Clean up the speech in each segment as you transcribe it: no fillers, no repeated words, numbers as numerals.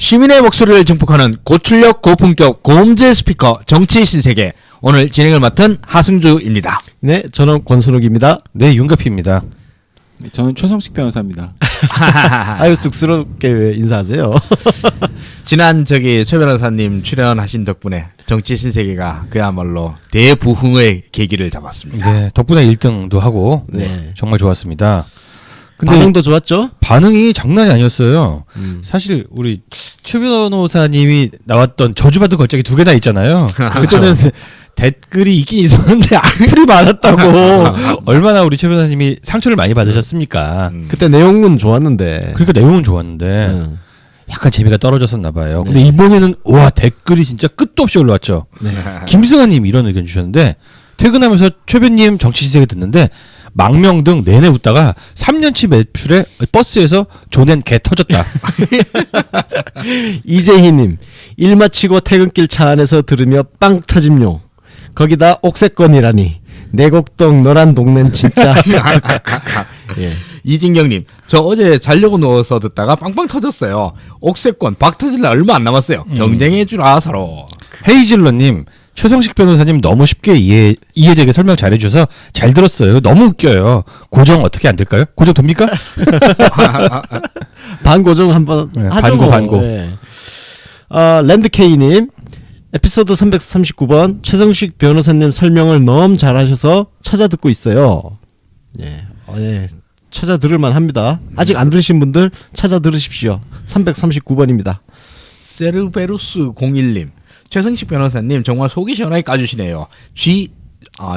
시민의 목소리를 증폭하는 고출력 고품격 고음질 스피커 정치 신세계, 오늘 진행을 맡은 하승주입니다. 네, 저는 권순욱입니다. 네, 윤가피입니다. 저는 최성식 변호사입니다. 아유, 쑥스럽게 왜 인사하세요? 지난 최 변호사님 출연하신 덕분에 정치 신세계가 그야말로 대부흥의 계기를 잡았습니다. 네, 덕분에 1등도 하고 네. 정말 좋았습니다. 근데 반응도 좋았죠? 반응이 장난이 아니었어요. 사실 우리 최 변호사님이 나왔던 저주받은 걸작이 2개나 있잖아요. 그때는 댓글이 있긴 있었는데 악플이 많았다고. 얼마나 우리 최 변호사님이 상처를 많이 받으셨습니까? 그때 내용은 좋았는데. 그러니까 내용은 좋았는데 약간 재미가 떨어졌었나 봐요. 근데 이번에는 와, 댓글이 진짜 끝도 없이 올라왔죠. 네. 김승아님 이런 의견 주셨는데, 퇴근하면서 최 변님 정치 시세계 듣는데 망명 등 내내 웃다가 3년치 매출에 버스에서 조낸 개 터졌다. 이재희님, 일 마치고 퇴근길 차 안에서 들으며 빵 터짐용. 거기다 옥세권이라니. 내곡동 너란 동네는 진짜. 예. 이진경님, 저 어제 자려고 누워서 듣다가 빵빵 터졌어요. 옥세권 박 터질라 얼마 안 남았어요. 경쟁해주라 서로. 헤이즐러님, 최성식 변호사님 너무 쉽게 이해되게 설명 잘해주셔서 잘 들었어요. 너무 웃겨요. 고정 어떻게 안 될까요? 고정 됩니까? 반고정 한번 네, 하죠. 반고. 네. 랜드케이님, 에피소드 339번 최성식 변호사님 설명을 너무 잘하셔서 찾아 듣고 있어요. 예, 예. 찾아 들을만 합니다. 아직 안 들으신 분들 찾아 들으십시오. 339번입니다. 세르베루스 01님, 최승식 변호사님 정말 속이 시원하게 까주시네요. G가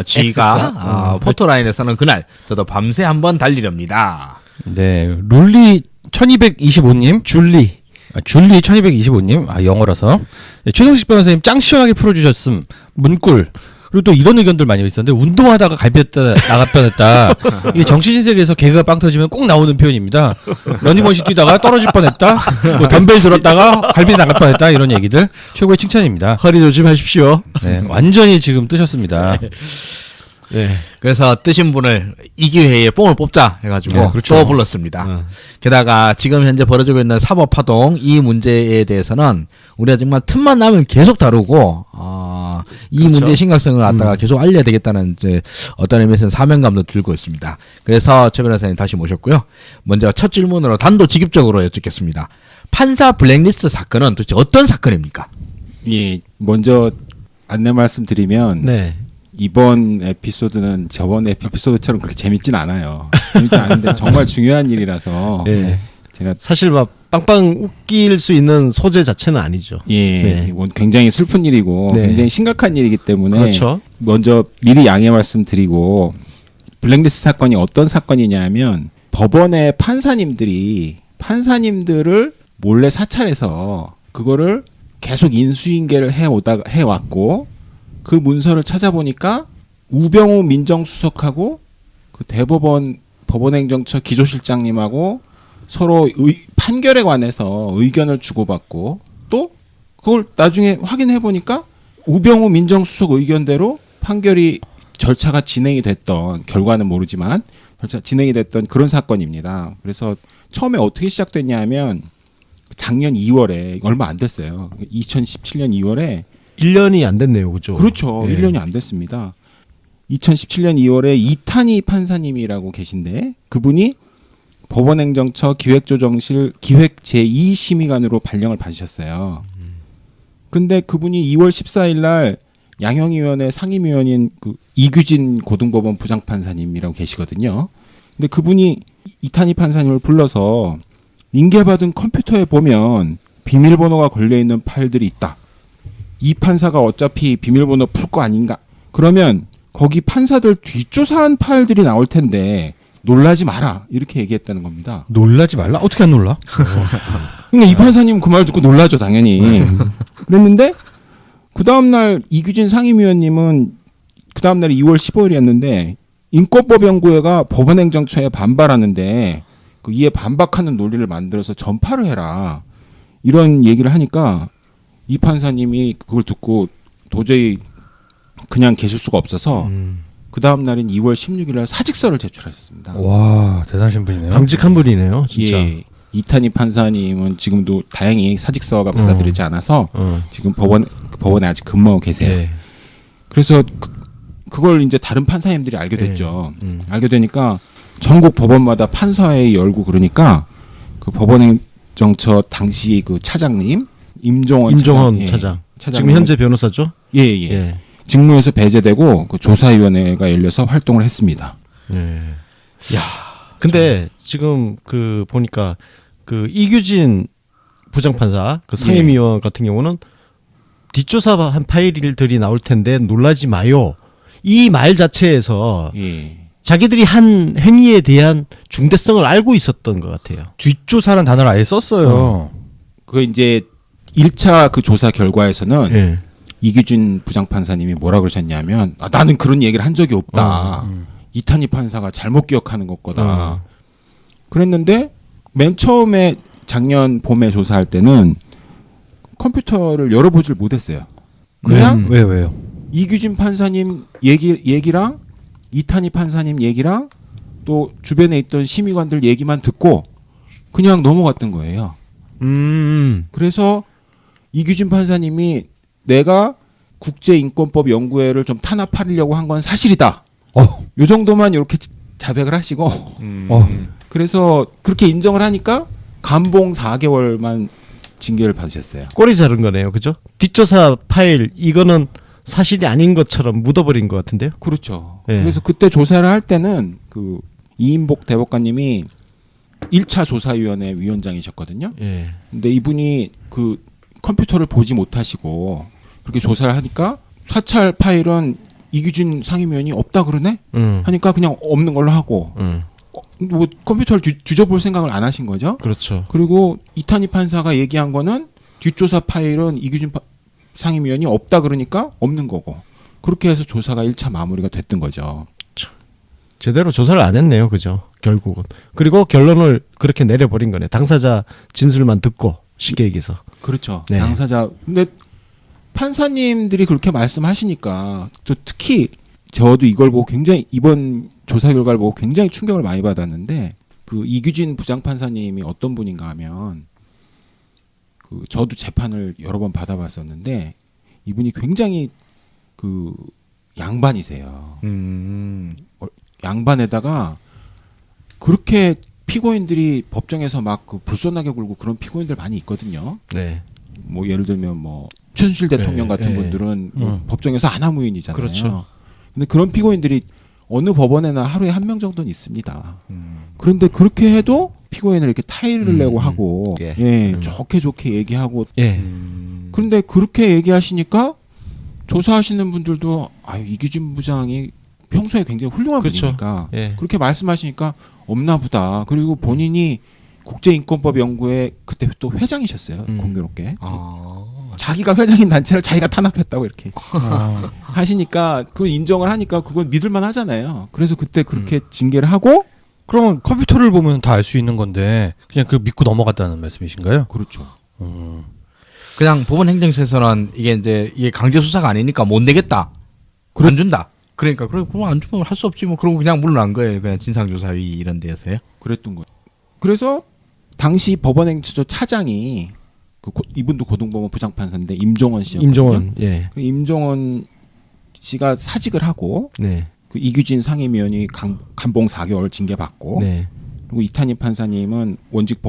포토라인에서는 그날 저도 밤새 한번 달리렵니다. 네, 룰리 1225님, 줄리 1225님, 영어라서. 네, 최성식 변호사님 짱 시원하게 풀어주셨음. 문꿀. 그리고 또 이런 의견들 많이 있었는데, 운동하다가 갈비였다 나갈 뻔했다. 이게 정치신세계에서 개그가 빵 터지면 꼭 나오는 표현입니다. 러닝머신 뛰다가 떨어질 뻔했다. 뭐 덤벨 들었다가 갈비 나갈 뻔했다. 이런 얘기들 최고의 칭찬입니다. 허리 조심하십시오. 네, 완전히 지금 뜨셨습니다. 네. 그래서 뜨신 분을 이 기회에 뽕을 뽑자 해가지고 네, 그렇죠. 또 불렀습니다. 게다가 지금 현재 벌어지고 있는 사법파동 이 문제에 대해서는 우리가 정말 틈만 나면 계속 다루고 이 그렇죠. 문제의 심각성을 갖다가 계속 알려야 되겠다는 이제 어떤 의미에서는 사명감도 들고 있습니다. 그래서 최 변호사님 다시 모셨고요. 먼저 첫 질문으로 단도직입적으로 여쭙겠습니다. 판사 블랙리스트 사건은 도대체 어떤 사건입니까? 예, 먼저 안내 말씀드리면 네. 이번 에피소드는 저번 에피소드처럼 그렇게 재밌진 않아요. 재밌진 않은데 정말 중요한 일이라서 네. 제가 사실 막 빵빵 웃길 수 있는 소재 자체는 아니죠. 네. 굉장히 슬픈 일이고 네. 굉장히 심각한 일이기 때문에 그렇죠. 먼저 미리 양해 말씀드리고, 블랙리스트 사건이 어떤 사건이냐면 법원의 판사님들을 몰래 사찰해서 그거를 계속 인수인계를 해왔고, 그 문서를 찾아보니까 우병우 민정수석하고 그 대법원 법원행정처 기조실장님하고 서로 판결에 관해서 의견을 주고받고, 또 그걸 나중에 확인해 보니까 우병우 민정수석 의견대로 판결이 절차가 진행이 됐던, 결과는 모르지만 진행이 됐던 그런 사건입니다. 그래서 처음에 어떻게 시작됐냐면 작년 2월에, 얼마 안 됐어요. 2017년 2월에 1년이 안 됐네요. 그죠? 그렇죠. 예. 1년이 안 됐습니다. 2017년 2월에 이탄희 판사님이라고 계신데, 그분이 법원행정처 기획조정실 기획 제2심의관으로 발령을 받으셨어요. 그런데 그분이 2월 14일 날 양형위원회 상임위원인 그 이규진 고등법원 부장판사님이라고 계시거든요. 근데 그분이 이탄희 판사님을 불러서 인계받은 컴퓨터에 보면 비밀번호가 걸려있는 파일들이 있다. 이 판사가 어차피 비밀번호 풀 거 아닌가? 그러면 거기 판사들 뒷조사한 파일들이 나올 텐데 놀라지 마라. 이렇게 얘기했다는 겁니다. 놀라지 말라? 어떻게 안 놀라? 그러니까 이 판사님은 그 말 듣고 놀라죠, 당연히. 그랬는데 그 다음날 이규진 상임위원님은 그 다음날이 2월 15일이었는데 인권법연구회가 법원행정처에 반발하는데 이에 반박하는 논리를 만들어서 전파를 해라. 이런 얘기를 하니까 이 판사님이 그걸 듣고 도저히 그냥 계실 수가 없어서 그 다음 날인 2월 16일 날 사직서를 제출하셨습니다. 와, 대단하신 분이네요. 강직한 분이네요. 진짜. 예. 이탄희 판사님은 지금도 다행히 사직서가 받아들이지 않아서 지금 법원에 아직 근무하고 계세요. 예. 그래서 그걸 이제 다른 판사님들이 알게 됐죠. 알게 되니까 전국 법원마다 판사회의 열고 그러니까 그 법원행정처 당시 그 차장님 임종원 차장. 차장. 지금 현재 변호사죠? 예예. 예. 직무에서 배제되고 그 조사위원회가 열려서 활동을 했습니다. 예. 근데 지금 그 보니까 그 이규진 부장판사 그 상임위원 같은 경우는 뒷조사한 파일들이 나올 텐데 놀라지 마요. 이 말 자체에서 예. 자기들이 한 행위에 대한 중대성을 알고 있었던 것 같아요. 뒷조사라는 단어를 아예 썼어요. 그 이제 1차 그 조사 결과에서는 예. 이규진 부장판사님이 뭐라 그러셨냐면 나는 그런 얘기를 한 적이 없다. 이탄희 판사가 잘못 기억하는 것 거다. 그랬는데 맨 처음에 작년 봄에 조사할 때는 컴퓨터를 열어보질 못했어요. 그냥 왜요? 이규진 판사님 얘기랑 이탄희 판사님 얘기랑 또 주변에 있던 심의관들 얘기만 듣고 그냥 넘어갔던 거예요. 그래서 이규진 판사님이 내가 국제인권법 연구회를 좀 탄압하려고 한 건 사실이다. 요 정도만 이렇게 자백을 하시고 그래서 그렇게 인정을 하니까 감봉 4개월만 징계를 받으셨어요. 꼬리 자른 거네요. 그죠? 뒷조사 파일 이거는 사실이 아닌 것처럼 묻어버린 것 같은데요. 그렇죠. 예. 그래서 그때 조사를 할 때는 그 이인복 대법관님이 1차 조사위원회 위원장이셨거든요. 예. 근데 이분이 그 컴퓨터를 보지 못하시고 그렇게 조사를 하니까 사찰 파일은 이규진 상임위원이 없다 그러네? 하니까 그냥 없는 걸로 하고 뭐 컴퓨터를 뒤져볼 생각을 안 하신 거죠. 그렇죠. 그리고 이탄희 판사가 얘기한 거는 뒷조사 파일은 이규진 상임위원이 없다 그러니까 없는 거고 그렇게 해서 조사가 1차 마무리가 됐던 거죠. 제대로 조사를 안 했네요. 그죠? 결국은. 그리고 결론을 그렇게 내려버린 거네. 당사자 진술만 듣고 쉽게 얘기해서. 그렇죠. 네. 당사자. 근데 판사님들이 그렇게 말씀하시니까 또 특히 저도 이걸 보고 굉장히 이번 조사 결과를 보고 굉장히 충격을 많이 받았는데 그 이규진 부장판사님이 어떤 분인가 하면 그 저도 재판을 여러 번 받아봤었는데 이분이 굉장히 그 양반이세요. 양반에다가 그렇게 피고인들이 법정에서 막 그 불손하게 굴고 그런 피고인들 많이 있거든요. 네. 뭐 예를 들면 뭐 최순실 대통령 네, 같은 네. 분들은 뭐 법정에서 아나무인이잖아요. 그렇죠. 근데 그런 피고인들이 어느 법원에나 하루에 한 명 정도는 있습니다. 그런데 그렇게 해도 피고인을 이렇게 타일을 내고 하고 예. 좋게 얘기하고 예. 그런데 그렇게 얘기하시니까 조사하시는 분들도 아유 이규진 부장이 평소에 굉장히 훌륭한 그렇죠. 분이니까 예. 그렇게 말씀하시니까 없나 보다. 그리고 본인이 국제인권법 연구회 그때 또 회장이셨어요. 공교롭게. 자기가 회장인 단체를 자기가 탄압했다고 이렇게 하시니까 그걸 인정을 하니까 그건 믿을만 하잖아요. 그래서 그때 그렇게 징계를 하고 그러면 컴퓨터를 보면 다 알 수 있는 건데 그냥 그 믿고 넘어갔다는 말씀이신가요? 그렇죠. 그냥 법원 행정처에서는 이게 강제 수사가 아니니까 못 내겠다. 안 준다. 그러니까 그럼 안 주면 할 수 없지 뭐 그러고 그냥 물러난 거예요. 그냥 진상조사위 이런 데에서요. 그랬던 거예요. 그래서 당시 법원행정처 차장이 이분도 고등법원 부장판사인데 임종원 씨였거든요. 임종원. 예. 그 임종원 씨가 사직을 하고 네. 그 이규진 상임위원이 감봉 4개월 징계 받고 네. 그리고 이탄희 판사님은 원직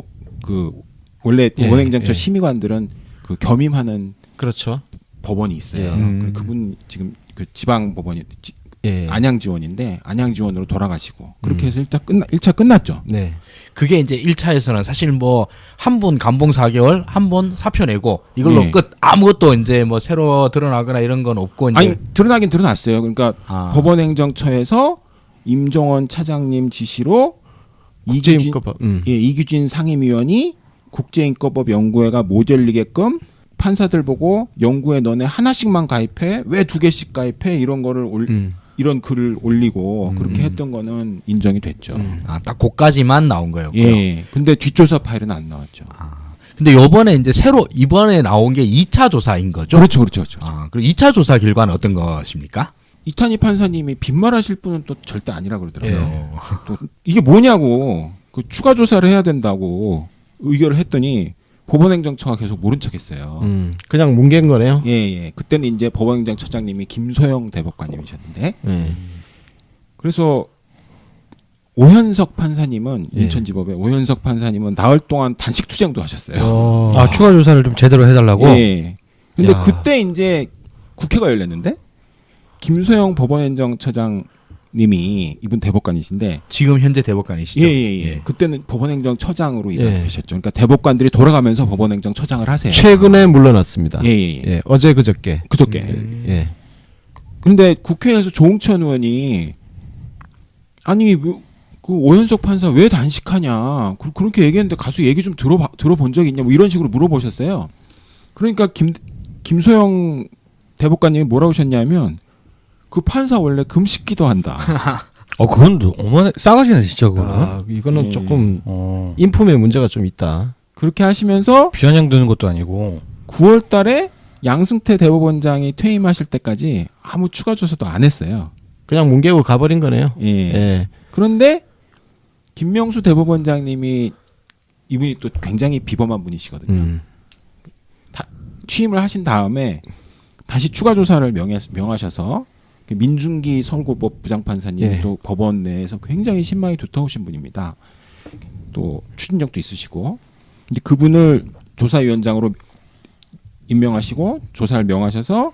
원래 예, 법원행정처 예. 심의관들은 그 겸임하는 그렇죠. 법원이 있어요. 예. 그분 지금 그 지방 법원이 예. 안양지원인데 안양지원으로 돌아가시고 그렇게 해서 1차 끝났죠. 네. 그게 이제 1차에서는 사실 뭐 한 분 감봉 4개월, 한 분 사표 내고 이걸로 네. 끝. 아무것도 이제 뭐 새로 드러나거나 이런 건 없고 이제 아니 드러나긴 드러났어요. 그러니까 아. 법원행정처에서 임종원 차장님 지시로 국제인권법. 이규진 상임위원이 국제인권법 연구회가 모델리게끔 판사들 보고 연구회 너네 하나씩만 가입해 왜 2개씩 가입해 이런 거를 이런 글을 올리고 그렇게 했던 거는 인정이 됐죠. 딱 그까지만 나온 거예요. 예. 근데 뒷조사 파일은 안 나왔죠. 근데 요번에 이제 새로 이번에 나온 게 2차 조사인 거죠. 그렇죠. 그리고 2차 조사 결과는 어떤 것입니까? 이탄희 판사님이 빈말하실 분은 또 절대 아니라 그러더라고요. 예. 또 이게 뭐냐고 그 추가 조사를 해야 된다고 의결을 했더니 법원행정처가 계속 모른 척했어요. 그냥 뭉갠 거네요. 예. 그때는 이제 법원행정처장님이 김소영 대법관님이셨는데 그래서 오현석 판사님은 예. 인천지법의 오현석 판사님은 나흘 동안 단식 투쟁도 하셨어요. 아 추가 조사를 좀 제대로 해달라고. 예. 근데 야. 그때 이제 국회가 열렸는데 김소영 법원행정처장님이 이분 대법관이신데 지금 현재 대법관이시죠? 예. 그때는 법원행정처장으로 일하고 예. 계셨죠. 그러니까 대법관들이 돌아가면서 법원행정처장을 하세요. 최근에 물러났습니다. 예. 예, 어제 그저께. 그저께. 예. 그런데 국회에서 조응천 의원이 아니 그 오현석 판사 왜 단식하냐 그렇게 얘기했는데 가서 얘기 좀 들어본 적이 있냐 뭐 이런 식으로 물어보셨어요. 그러니까 김소영 대법관님이 뭐라고 하셨냐면 그 판사 원래 금식기도 한다. 그건 어머나 싸가지네 진짜 그거는. 아, 이거는 예. 조금 어. 인품에 문제가 좀 있다. 그렇게 하시면서 비아냥 드는 것도 아니고. 9월 달에 양승태 대법원장이 퇴임하실 때까지 아무 추가 조사도 안 했어요. 그냥 뭉개고 가버린 거네요. 예. 예. 그런데 김명수 대법원장님이 이분이 또 굉장히 비범한 분이시거든요. 취임을 하신 다음에 다시 추가 조사를 명하셔서 민중기 서울고법 부장판사님이 예. 또 법원 내에서 굉장히 신망이 두터우신 분입니다. 또 추진력도 있으시고 이제 그분을 조사위원장으로 임명하시고 조사를 명하셔서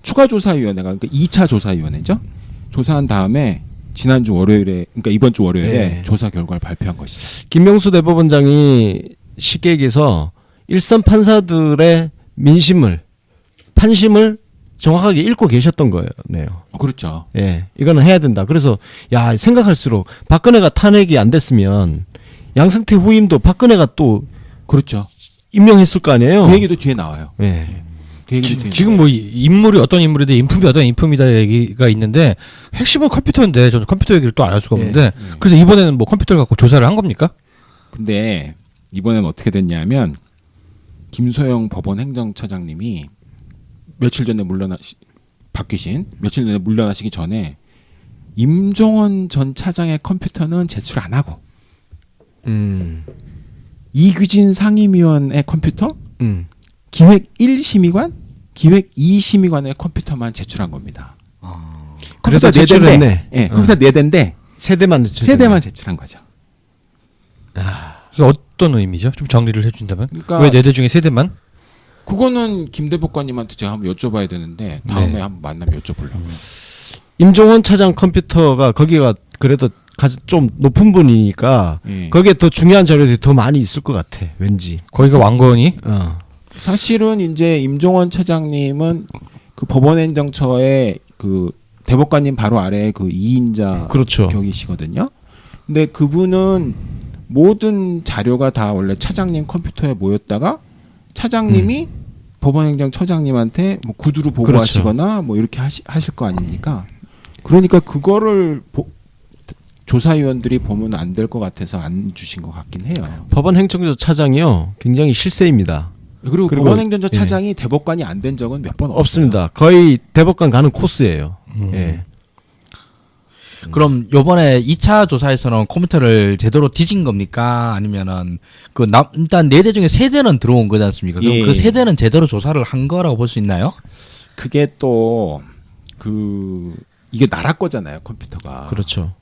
추가 조사위원회가 그러니까 2차 조사위원회죠. 조사한 다음에 지난주 월요일에 그러니까 이번 주 월요일에 예. 조사 결과를 발표한 것이죠. 김명수 대법원장이 쉽게 얘기해서 일선 판사들의 판심을 정확하게 읽고 계셨던 거네요. 그렇죠. 예, 이거는 해야 된다. 그래서 야 생각할수록 박근혜가 탄핵이 안 됐으면 양승태 후임도 박근혜가 또 그렇죠. 임명했을 거 아니에요. 그 얘기도 뒤에 나와요. 예. 그 얘기도 뒤에 지금 나와요. 뭐 인물이 어떤 인물이든 인품이 어떤 인품이다 얘기가 있는데 핵심은 컴퓨터인데 저는 컴퓨터 얘기를 또 안 할 수가 없는데 그래서 이번에는 뭐 컴퓨터를 갖고 조사를 한 겁니까? 근데 이번엔 어떻게 됐냐면 김소영 법원행정처장님이 며칠 전에 바뀌신 며칠 전에 물러나시기 전에 임종원 전 차장의 컴퓨터는 제출 안 하고 이규진 상임위원의 컴퓨터, 기획 1심의관, 기획 2심의관의 컴퓨터만 제출한 겁니다. 그래도 컴퓨터 제출했네. 예, 컴퓨터 4대인데 세대만 제출. 세대만 제출한 거죠. 이게 어떤 의미죠? 좀 정리를 해준다면 그러니까 왜 4대 중에 3대만? 그거는 김 대법관님한테 제가 한번 여쭤봐야 되는데 다음에 네. 한번 만나면 여쭤보려고. 임종원 차장 컴퓨터가 거기가 그래도 좀 높은 분이니까 예. 거기에 더 중요한 자료들이 더 많이 있을 것 같아. 왠지. 거기가 왕건이 사실은 이제 임종원 차장님은 그 법원행정처의 그 대법관님 바로 아래 그 2인자 그렇죠. 격이시거든요. 근데 그분은 모든 자료가 다 원래 차장님 컴퓨터에 모였다가 차장님이 법원행정처장님한테 뭐 구두로 보고하시거나 뭐 이렇게 하실 거 아닙니까? 그러니까 그거를 조사위원들이 보면 안 될 것 같아서 안 주신 것 같긴 해요. 법원 행정처 차장이요. 굉장히 실세입니다. 그리고 그리고- 법원행정처 예. 차장이 대법관이 안 된 적은 몇 번 없어요. 없습니다. 거의 대법관 가는 코스예요. 예. 그럼 요번에 2차 조사에서는 컴퓨터를 제대로 뒤진 겁니까? 아니면은 일단 4대 중에 3대는 들어온 거지 않습니까? 그럼 예. 그 3대는 제대로 조사를 한 거라고 볼 수 있나요? 그게 또 이게 나라 거잖아요, 컴퓨터가. 그렇죠.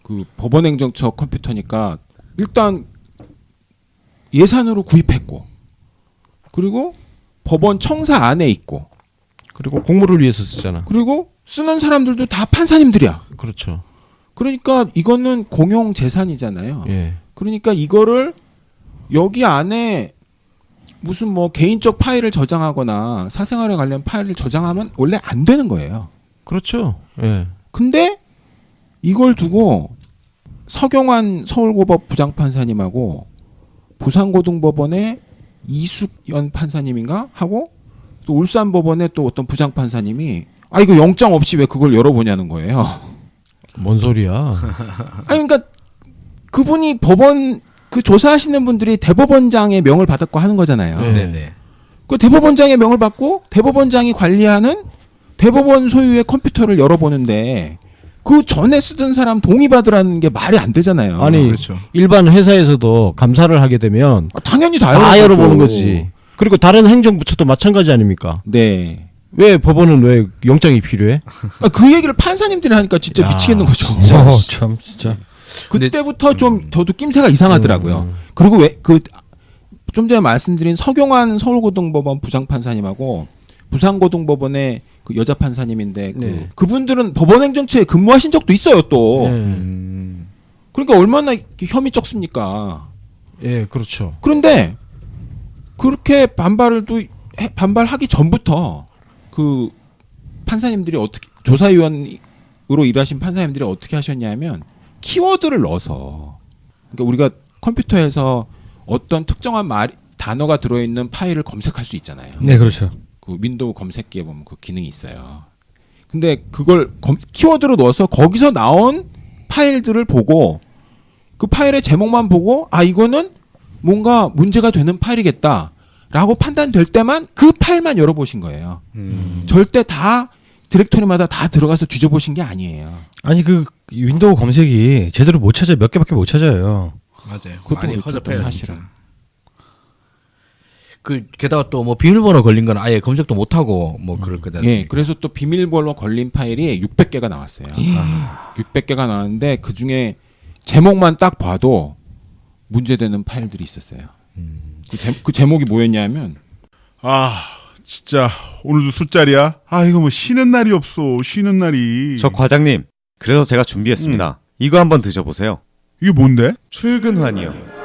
그 법원행정처 컴퓨터니까 일단 예산으로 구입했고 그리고 법원 청사 안에 있고 그리고 공무를 위해서 쓰잖아. 그리고 쓰는 사람들도 다 판사님들이야. 그렇죠. 그러니까 이거는 공용 재산이잖아요. 예. 그러니까 이거를 여기 안에 무슨 뭐 개인적 파일을 저장하거나 사생활에 관련 파일을 저장하면 원래 안 되는 거예요. 그렇죠. 예. 근데 이걸 두고 서경환 서울고법 부장판사님하고 부산고등법원의 이숙연 판사님인가 하고 또 울산법원의 또 어떤 부장판사님이 이거 영장 없이 왜 그걸 열어보냐는 거예요. 뭔 소리야? 그러니까 그분이 법원 그 조사하시는 분들이 대법원장의 명을 받았고 하는 거잖아요. 네. 네네. 그 대법원장의 명을 받고 대법원장이 관리하는 대법원 소유의 컴퓨터를 열어보는데 그 전에 쓰던 사람 동의받으라는 게 말이 안 되잖아요. 아니 그렇죠. 일반 회사에서도 감사를 하게 되면 당연히 다 열어보는 거지. 그리고 다른 행정부처도 마찬가지 아닙니까? 네. 왜 법원은 왜 영장이 필요해? 그 얘기를 판사님들이 하니까 진짜 야, 미치겠는 거죠. 참 진짜. 그때부터 좀 저도 낌새가 이상하더라고요. 그리고 왜 좀 전에 말씀드린 서경환 서울고등법원 부장판사님하고 부산고등법원의 그 여자 판사님인데 네. 그분들은 법원행정처에 근무하신 적도 있어요 또. 예, 그러니까 얼마나 혐의 적습니까. 예, 그렇죠. 그런데 그렇게 반발하기 전부터 그 판사님들이 어떻게 조사위원으로 일하신 판사님들이 어떻게 하셨냐면 키워드를 넣어서 그러니까 우리가 컴퓨터에서 어떤 특정한 단어가 들어있는 파일을 검색할 수 있잖아요. 네, 그렇죠. 그 윈도우 검색기에 보면 그 기능이 있어요. 근데 그걸 키워드로 넣어서 거기서 나온 파일들을 보고 그 파일의 제목만 보고 아 이거는 뭔가 문제가 되는 파일이겠다라고 판단될 때만 그 파일만 열어보신 거예요. 절대 다 디렉토리마다 다 들어가서 뒤져보신 게 아니에요. 아니 그 윈도우 검색이 제대로 못 찾아요. 몇 개밖에 못 찾아요. 맞아요. 그것도 많이 그것도 허접해요. 사실은. 진짜. 그 게다가 또 뭐 비밀번호 걸린 건 아예 검색도 못 하고 뭐 그럴 거다. 예, 그래서 또 비밀번호 걸린 파일이 600개가 나왔어요. 600개가 나왔는데 그 중에 제목만 딱 봐도 문제되는 파일들이 있었어요. 그 제목이 뭐였냐면 아 진짜 오늘도 술자리야? 아 이거 뭐 쉬는 날이 없어. 쉬는 날이. 저 과장님, 그래서 제가 준비했습니다. 이거 한번 드셔보세요. 이게 뭔데? 출근환이요.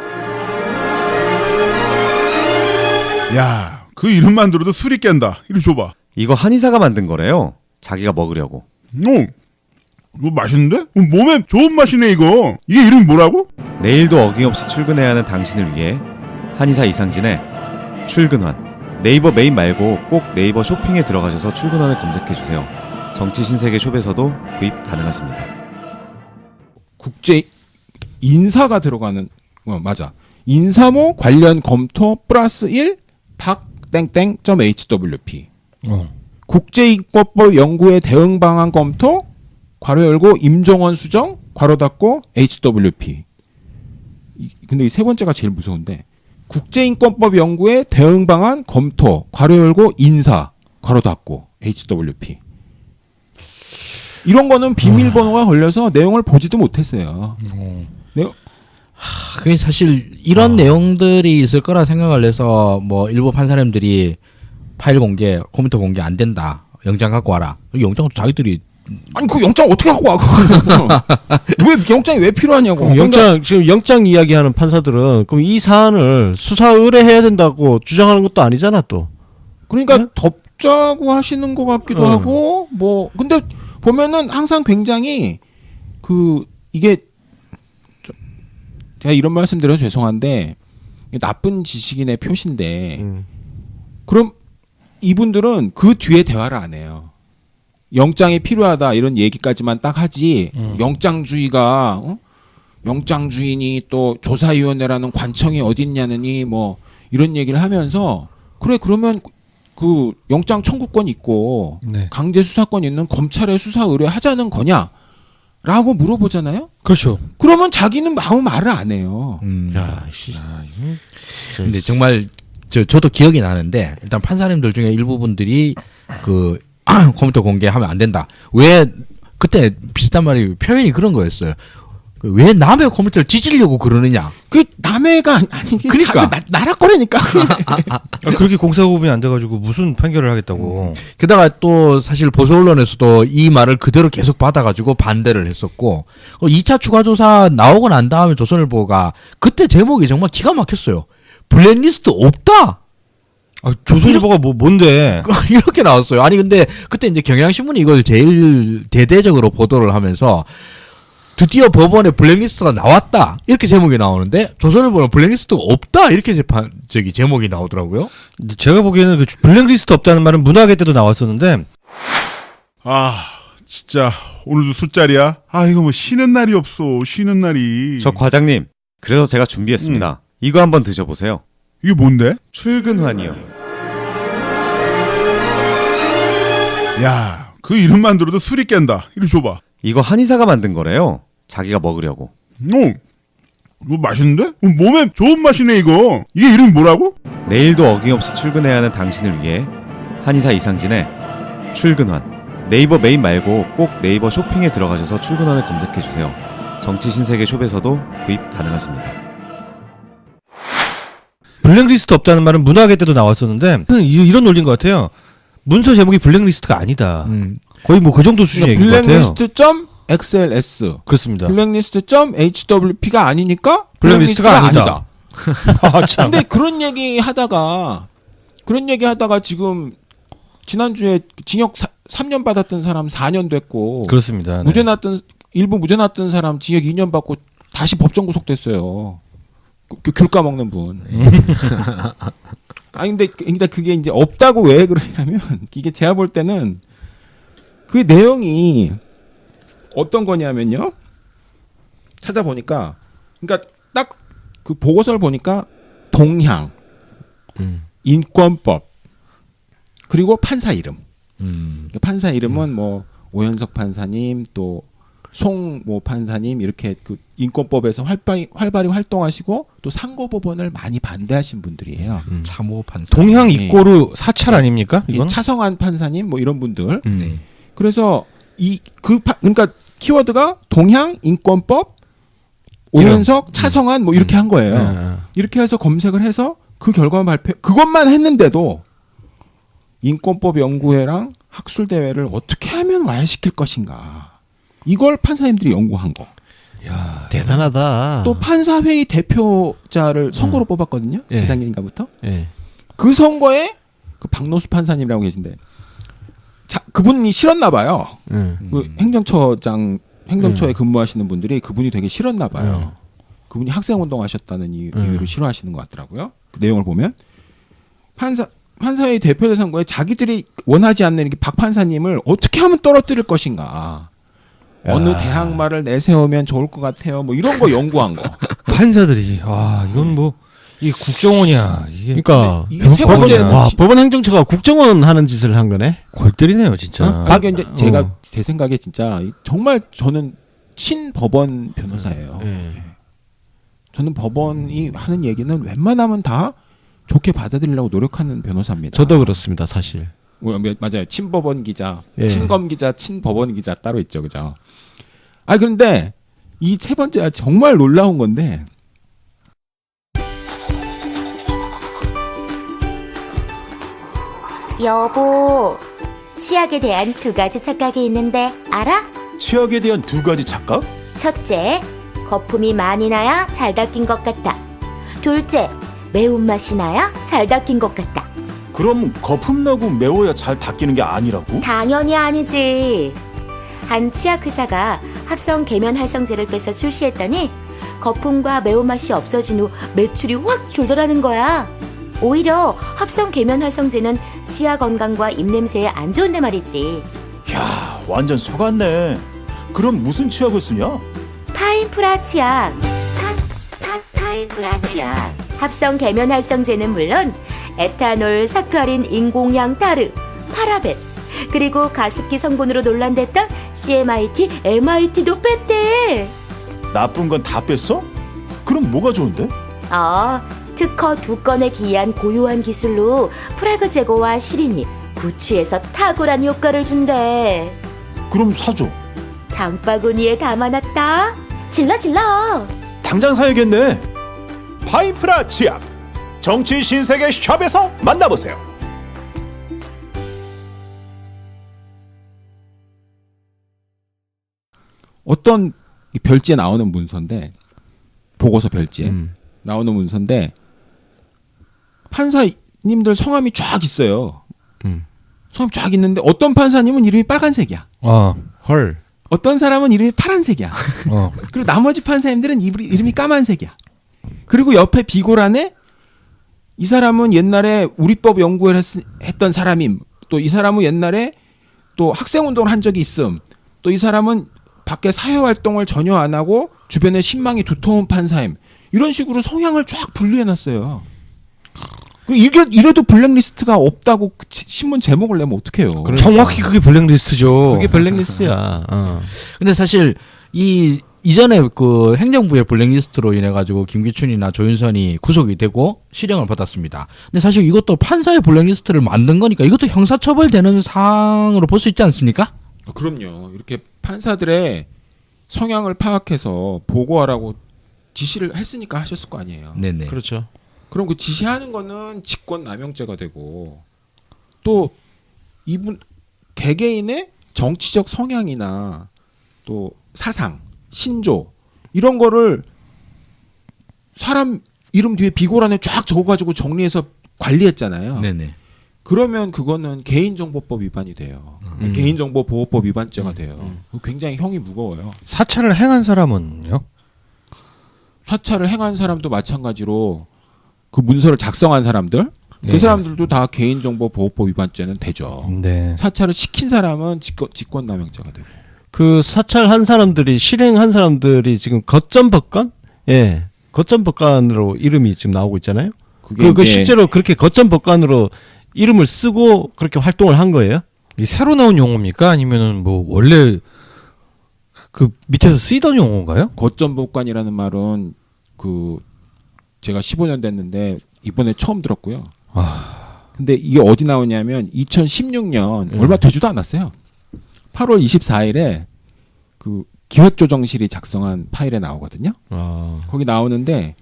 야, 그 이름만 들어도 술이 깬다. 이리 줘봐. 이거 한의사가 만든 거래요. 자기가 먹으려고. 이거 맛있는데? 몸에 좋은 맛이네 이거. 이게 이름이 뭐라고? 내일도 어김없이 출근해야 하는 당신을 위해 한의사 이상진의 출근환. 네이버 메인 말고 꼭 네이버 쇼핑에 들어가셔서 출근환을 검색해주세요. 정치 신세계 숍에서도 구입 가능하십니다. 국제 인사가 들어가는 맞아. 인사모 관련 검토 플러스 1 박 땡땡.hwp 국제인권법 연구의 대응 방안 검토 괄호 열고 임종원 수정 괄호 닫고 hwp. 근데 이 세 번째가 제일 무서운데 국제인권법 연구의 대응 방안 검토 괄호 열고 인사 괄호 닫고 hwp. 이런 거는 비밀번호가 걸려서 내용을 보지도 못했어요. 그게 사실 이런 내용들이 있을 거라 생각을 해서 뭐 일부 판사님들이 파일 공개, 컴퓨터 공개 안 된다. 영장 갖고 와라. 영장은 자기들이 아니 그 영장 어떻게 갖고 와? 왜 영장이 왜 필요하냐고. 지금 영장 이야기하는 판사들은 그럼 이 사안을 수사 의뢰해야 된다고 주장하는 것도 아니잖아 또. 그러니까 네? 덮자고 하시는 것 같기도 하고 뭐 근데 보면은 항상 굉장히 그 이게 제가 이런 말씀 드려서 죄송한데 나쁜 지식인의 표시인데 그럼 이분들은 그 뒤에 대화를 안 해요. 영장이 필요하다 이런 얘기까지만 딱 하지 영장주의가 영장주의니 또 조사위원회라는 관청이 어디 있냐느니 뭐 이런 얘기를 하면서 그래 그러면 그 영장 청구권 있고 네. 강제 수사권 있는 검찰에 수사 의뢰하자는 거냐라고 물어보잖아요. 그렇죠. 그러면 자기는 아무 말을 안 해요. 야, 씨. 근데 정말 저도 기억이 나는데 일단 판사님들 중에 일부분들이 그 컴퓨터 공개하면 안 된다. 왜 그때 비슷한 말이 표현이 그런 거였어요. 왜 남의 컴퓨터를 뒤지려고 그러느냐. 그 남해가 아니 그러니까. 나라 거라니까. 그렇게 공사 구분이 안 돼가지고 무슨 판결을 하겠다고. 게다가 또 사실 보수 언론에서도 이 말을 그대로 계속 받아가지고 반대를 했었고 2차 추가 조사 나오고 난 다음에 조선일보가 그때 제목이 정말 기가 막혔어요. 블랙리스트 없다. 조선일보가 뭔데? 이렇게 나왔어요. 아니 근데 그때 이제 경향신문이 이걸 제일 대대적으로 보도를 하면서 드디어 법원에 블랙리스트가 나왔다 이렇게 제목이 나오는데 조선일보는 블랙리스트가 없다 이렇게 제목이 나오더라고요. 제가 보기에는 그 블랙리스트 없다는 말은 문화계 때도 나왔었는데 아 진짜 오늘도 술자리야? 아 이거 뭐 쉬는 날이 없어. 쉬는 날이. 저 과장님, 그래서 제가 준비했습니다. 이거 한번 드셔보세요. 이게 뭔데? 출근환이요. 야, 그 이름만 들어도 술이 깬다. 이리 줘봐. 이거 한의사가 만든 거래요. 자기가 먹으려고. 이거 맛있는데? 몸에 좋은 맛이네 이거. 이게 이름이 뭐라고? 내일도 어김없이 출근해야 하는 당신을 위해 한의사 이상진의 출근환. 네이버 메인 말고 꼭 네이버 쇼핑에 들어가셔서 출근환을 검색해주세요. 정치 신세계 숍에서도 구입 가능하십니다. 블랙리스트 없다는 말은 문화계 때도 나왔었는데 이런 논리인 것 같아요. 문서 제목이 블랙리스트가 아니다. 거의 뭐 그 정도 수준의 얘기인 것 같아요. 블랙리스트.xls 그렇습니다. 블랙리스트.hwp가 아니니까 블랙리스트가 아니다. 아, 참. 근데 그런 얘기 하다가 지금 지난주에 징역 3년 받았던 사람 4년 됐고 그렇습니다. 네. 일부 무죄 났던 사람 징역 2년 받고 다시 법정 구속됐어요. 귤 까먹는 분. 아니 근데 그게 이제 없다고 왜 그러냐면 이게 제가 볼 때는 그 내용이 어떤 거냐면요. 찾아보니까 그러니까 딱 그 보고서를 보니까 동향, 인권법 그리고 판사 이름. 판사 이름은 뭐 오현석 판사님 또 송모 판사님 이렇게 그 인권법에서 활발히 활동하시고 또 상고법원을 많이 반대하신 분들이에요. 참호 판사. 동향 네. 입고로 사찰 아닙니까? 이건? 차성환 판사님 뭐 이런 분들. 네. 그래서 그러니까 키워드가 동향 인권법 오현석 차성환 뭐 이렇게 한 거예요. 이렇게 해서 검색을 해서 그 결과만 그것만 했는데도 인권법 연구회랑 학술 대회를 어떻게 하면 완화시킬 것인가. 이걸 판사님들이 연구한 거. 야, 대단하다. 또 판사회의 대표자를 선거로 뽑았거든요. 예. 재작년인가부터. 예. 그 선거에 그 박노수 판사님이라고 계신데 그분이 싫었나 봐요. 그 행정처에 근무하시는 분들이 그분이 되게 싫었나 봐요. 그분이 학생운동 하셨다는 이유로 싫어하시는 것 같더라고요. 그 내용을 보면 판사의 대표자 선거에 자기들이 원하지 않는 박 판사님을 어떻게 하면 떨어뜨릴 것인가. 어느 대항마를 내세우면 좋을 것 같아요. 뭐 이런 거 연구한 거. 판사들이 이건 뭐 이게 국정원이야. 이게 그러니까 이게 세 번째 법원 행정처가 국정원 하는 짓을 한 거네. 골 때리네요, 진짜. 그러니까 이제 제가 제 생각에 진짜 정말 저는 친법원 변호사예요. 저는 법원이 하는 얘기는 웬만하면 다 좋게 받아들이려고 노력하는 변호사입니다. 저도 그렇습니다, 사실. 맞아요. 친법원 기자, 예. 친검 기자, 친법원 기자 따로 있죠, 그죠? 그런데 이 세 번째가 정말 놀라운 건데. 여보, 치약에 대한 2가지 착각이 있는데 알아? 치약에 대한 2가지 착각? 첫째, 거품이 많이 나야 잘 닦인 것 같다. 둘째, 매운맛이 나야 잘 닦인 것 같다. 그럼 거품 나고 매워야 잘 닦이는 게 아니라고? 당연히 아니지. 한 치약 회사가 합성 계면 활성제를 빼서 출시했더니 거품과 매운맛이 없어진 후 매출이 확 줄더라는 거야. 오히려 합성 계면 활성제는 치아 건강과 입냄새에 안 좋은데 말이지. 야, 완전 속았네. 그럼 무슨 치약을 쓰냐? 파인프라 치약. 파인프라 치약. 합성 계면 활성제는 물론 에탄올, 사카린, 인공양, 타르, 파라벤, 그리고 가습기 성분으로 논란됐던 CMIT, MIT도 뺐대. 나쁜 건 다 뺐어? 그럼 뭐가 좋은데? 특허 2건에 기이한 고유한 기술로 프라그 제거와 시린이 구취에서 탁월한 효과를 준대. 그럼 사줘. 장바구니에 담아놨다. 질러. 당장 사야겠네. 파인프라 치약. 정치 신세계 샵에서 만나보세요. 어떤 별지에 나오는 문서인데 보고서 별지에 나오는 문서인데 판사님들 성함이 쫙 있어요. 성함 쫙 있는데 어떤 판사님은 이름이 빨간색이야. 헐. 어떤 사람은 이름이 파란색이야. 그리고 나머지 판사님들은 이름이 까만색이야. 그리고 옆에 비고란에 이 사람은 옛날에 우리법 연구를 했던 사람임. 또 이 사람은 옛날에 또 학생운동을 한 적이 있음. 또 이 사람은 밖에 사회활동을 전혀 안 하고 주변에 신망이 두터운 판사임. 이런 식으로 성향을 쫙 분류해놨어요. 이래도 블랙리스트가 없다고 신문 제목을 내면 어떡해요? 정확히 그게 블랙리스트죠. 그게 블랙리스트야. 근데 사실 이전에 그 행정부의 블랙리스트로 인해 가지고 김기춘이나 조윤선이 구속이 되고 실형을 받았습니다. 근데 사실 이것도 판사의 블랙리스트를 만든 거니까 이것도 형사처벌되는 사항으로 볼 수 있지 않습니까? 그럼요. 이렇게 판사들의 성향을 파악해서 보고하라고 지시를 했으니까 하셨을 거 아니에요. 네네. 그렇죠. 그럼 그 지시하는 거는 직권남용죄가 되고 또 이분 개개인의 정치적 성향이나 또 사상, 신조 이런 거를 사람 이름 뒤에 비고란에 쫙 적어가지고 정리해서 관리했잖아요. 네네. 그러면 그거는 개인정보법 위반이 돼요. 개인정보보호법 위반죄가 돼요. 굉장히 형이 무거워요. 사찰을 행한 사람은요? 사찰을 행한 사람도 마찬가지로 그 문서를 작성한 사람들 예. 그 사람들도 다 개인정보보호법 위반죄는 되죠. 네. 사찰을 시킨 사람은 직권남용죄가 되고. 그 사찰한 사람들이 실행한 사람들이 지금 거점법관? 예. 거점법관으로 이름이 지금 나오고 있잖아요. 그게 그 이제 실제로 그렇게 거점법관으로 이름을 쓰고 그렇게 활동을 한 거예요? 이 새로 나온 용어입니까? 아니면은 뭐 원래 그 밑에서 쓰이던 용어인가요? 거점법관이라는 말은 그 제가 15년 됐는데 이번에 처음 들었고요. 근데 이게 어디 나오냐면 2016년 얼마 되지도 않았어요. 8월 24일에 그 기획조정실이 작성한 파일에 나오거든요. 거기 나오는데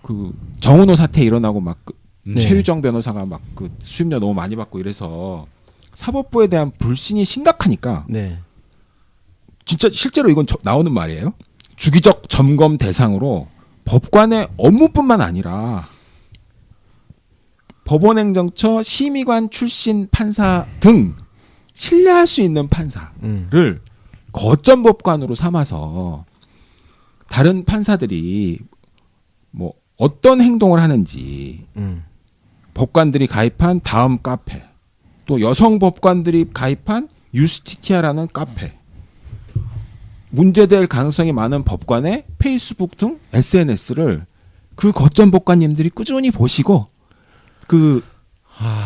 그 정은호 사태 일어나고 막 네. 최유정 변호사가 막 그 수임료 너무 많이 받고 이래서 사법부에 대한 불신이 심각하니까 네. 진짜 실제로 이건 나오는 말이에요. 주기적 점검 대상으로 법관의 업무뿐만 아니라 법원행정처 심의관 출신 판사 등 신뢰할 수 있는 판사를 거점법관으로 삼아서 다른 판사들이 뭐 어떤 행동을 하는지 법관들이 가입한 다음 카페 또 여성 법관들이 가입한 유스티티아라는 카페 문제될 가능성이 많은 법관의 페이스북 등 SNS를 그 거점법관님들이 꾸준히 보시고 그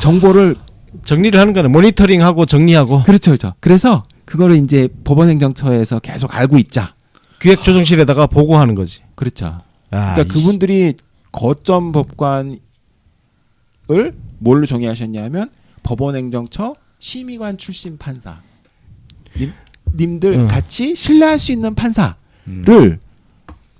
정보를 정리를 하는 거는 모니터링하고 정리하고 그렇죠. 그래서 그거를 이제 법원행정처에서 계속 알고 있자. 기획조정실에다가 보고하는 거지. 그렇죠. 아, 그러니까 그분들이 거점 법관을 뭘로 정의하셨냐면 법원행정처 심의관 출신 판사 님들 같이 신뢰할 수 있는 판사를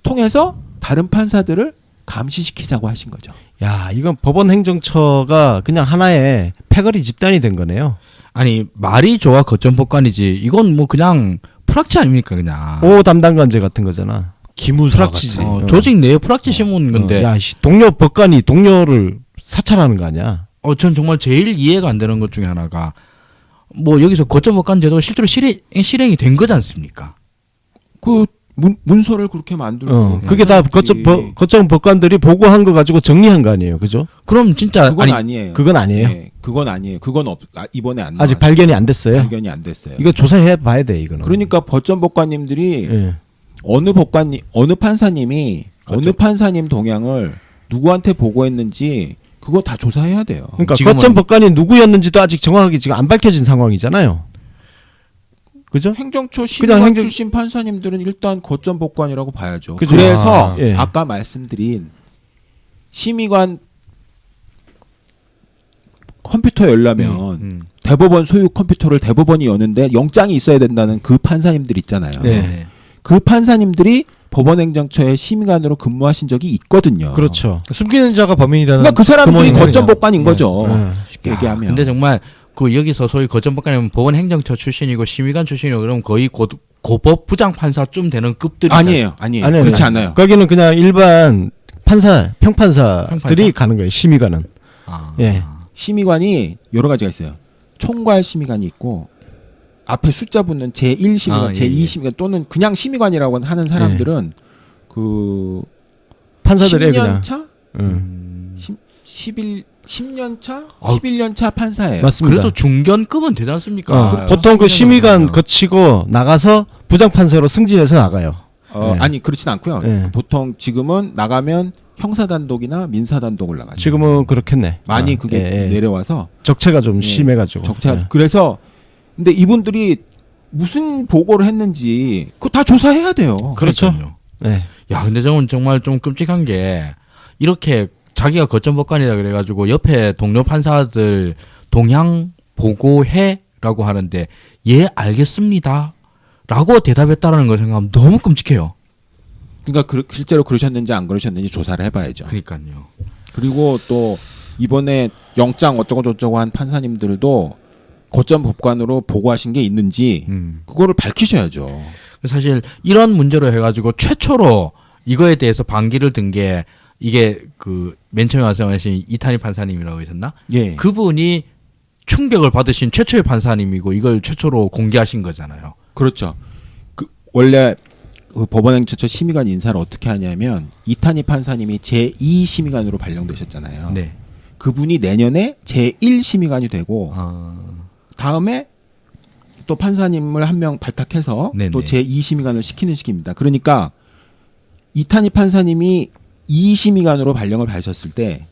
통해서 다른 판사들을 감시시키자고 하신 거죠. 야, 이건 법원행정처가 그냥 하나의 패거리 집단이 된 거네요. 아니 말이 좋아 거점법관이지 이건 뭐 그냥 프락치 아닙니까 그냥. 오 담당관제 같은 거잖아. 기무사 프락치지. 같은. 조직 내에 프락치 심은 건데. 야, 동료 법관이 동료를 사찰하는 거 아니야? 전 정말 제일 이해가 안 되는 것 중에 하나가 뭐 여기서 거점법관 제도가 실제로 실행이 된 거지 않습니까? 그 문서를 그렇게 만들고 그게 다 거점 법관들이 보고한 거 가지고 정리한 거 아니에요, 그죠? 그럼 진짜 그건 아니에요. 그건 아니에요. 네, 그건 아니에요. 그건 이번에 안 아직 나왔어요. 발견이 안 됐어요. 발견이 안 됐어요. 이거 조사해 봐야 돼, 이거는. 그러니까 거점 법관님들이 예. 어느 판사님이 어느 판사님 동향을 누구한테 보고했는지 그거 다 조사해야 돼요. 그러니까 지금은- 거점 법관이 누구였는지도 아직 정확하게 지금 안 밝혀진 상황이잖아요. 그죠? 행정처 그냥 심의관 출신 판사님들은 일단 거점 법관이라고 봐야죠. 그죠? 그래서 예. 아까 말씀드린 심의관 컴퓨터 열려면 대법원 소유 컴퓨터를 대법원이 여는데 영장이 있어야 된다는 그 판사님들 있잖아요. 네. 그 판사님들이 법원행정처의 심의관으로 근무하신 적이 있거든요. 그렇죠. 숨기는 자가 범인이라는. 그러니까 그 사람들이 근원이 거점 뭐냐. 법관인 거죠. 네. 쉽게 얘기하면. 근데 정말 그 여기서 소위 거점법관이면 법원행정처 출신이고 심의관 출신이고 그럼 거의 고법 부장판사쯤 되는 급들이 아니에요. 그렇지 않아요. 거기는 그냥 일반 평판사들이 평판사? 가는 거예요. 심의관은. 아. 예. 심의관이 여러 가지가 있어요. 총괄 심의관이 있고 앞에 숫자 붙는 제1심의관, 아, 예, 제2심의관 또는 그냥 심의관이라고 하는 사람들은 그 판사들이 10년 그냥. 차, 10년 차, 아우. 11년 차 판사예요. 맞습니다. 그래도 중견급은 되지 않습니까? 보통 그 심의관 거 거치고 나가서 부장판사로 승진해서 나가요. 네. 아니 그렇진 않고요. 네. 보통 지금은 나가면 형사단독이나 민사단독 올라가죠. 지금은 그렇겠네. 많이 아, 그게 예, 예. 내려와서 적체가 좀 예, 심해가지고. 적자. 예. 그래서 근데 이분들이 무슨 보고를 했는지 그거 다 조사해야 돼요. 그렇죠. 그러니까요. 네. 야, 근데 저는 정말 좀 끔찍한 게 이렇게 자기가 거점법관이다 그래가지고 옆에 동료 판사들 동향 보고해라고 하는데 예 알겠습니다라고 대답했다라는 걸 생각하면 너무 끔찍해요. 그러니까 실제로 그러셨는지 안 그러셨는지 조사를 해봐야죠. 그러니까요. 그리고 또 이번에 영장 어쩌고 저쩌고 한 판사님들도 거점 법관으로 보고하신 게 있는지 그거를 밝히셔야죠. 사실 이런 문제로 해가지고 최초로 이거에 대해서 반기를 든 게 이게 그 맨 처음에 말씀하신 이탄희 판사님이라고 하셨나? 예. 그분이 충격을 받으신 최초의 판사님이고 이걸 최초로 공개하신 거잖아요. 그렇죠. 그 원래 그 법원행정처 심의관 인사를 어떻게 하냐면 이탄희 판사님이 제2심의관으로 발령되셨잖아요. 네. 그분이 내년에 제1심의관이 되고 다음에 또 판사님을 한 명 발탁해서 네네. 또 제2심의관을 시키는 식입니다. 그러니까 이탄희 판사님이 2심의관으로 발령을 받으셨을 때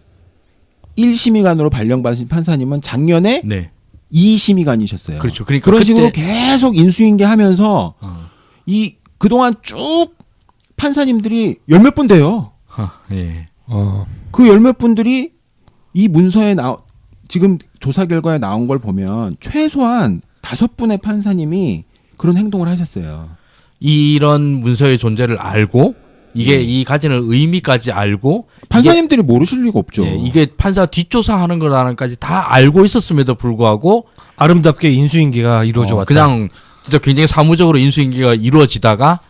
1심의관으로 발령받으신 판사님은 작년에 네. 2심의관이셨어요. 그렇죠. 그러니까 그런 그때- 식으로 계속 인수인계하면서 이 그동안 쭉 판사님들이 열 몇 분 돼요. 예. 그 열 몇 분들이 이 문서에 지금 조사 결과에 나온 걸 보면 최소한 5분의 판사님이 그런 행동을 하셨어요. 이런 문서의 존재를 알고 이게 이 가지는 의미까지 알고 판사님들이 모르실 리가 없죠. 이게 판사 뒷조사하는 거라는까지 다 알고 있었음에도 불구하고 아름답게 인수인계가 이루어져 왔다. 그냥 진짜 굉장히 사무적으로 인수인계가 이루어지다가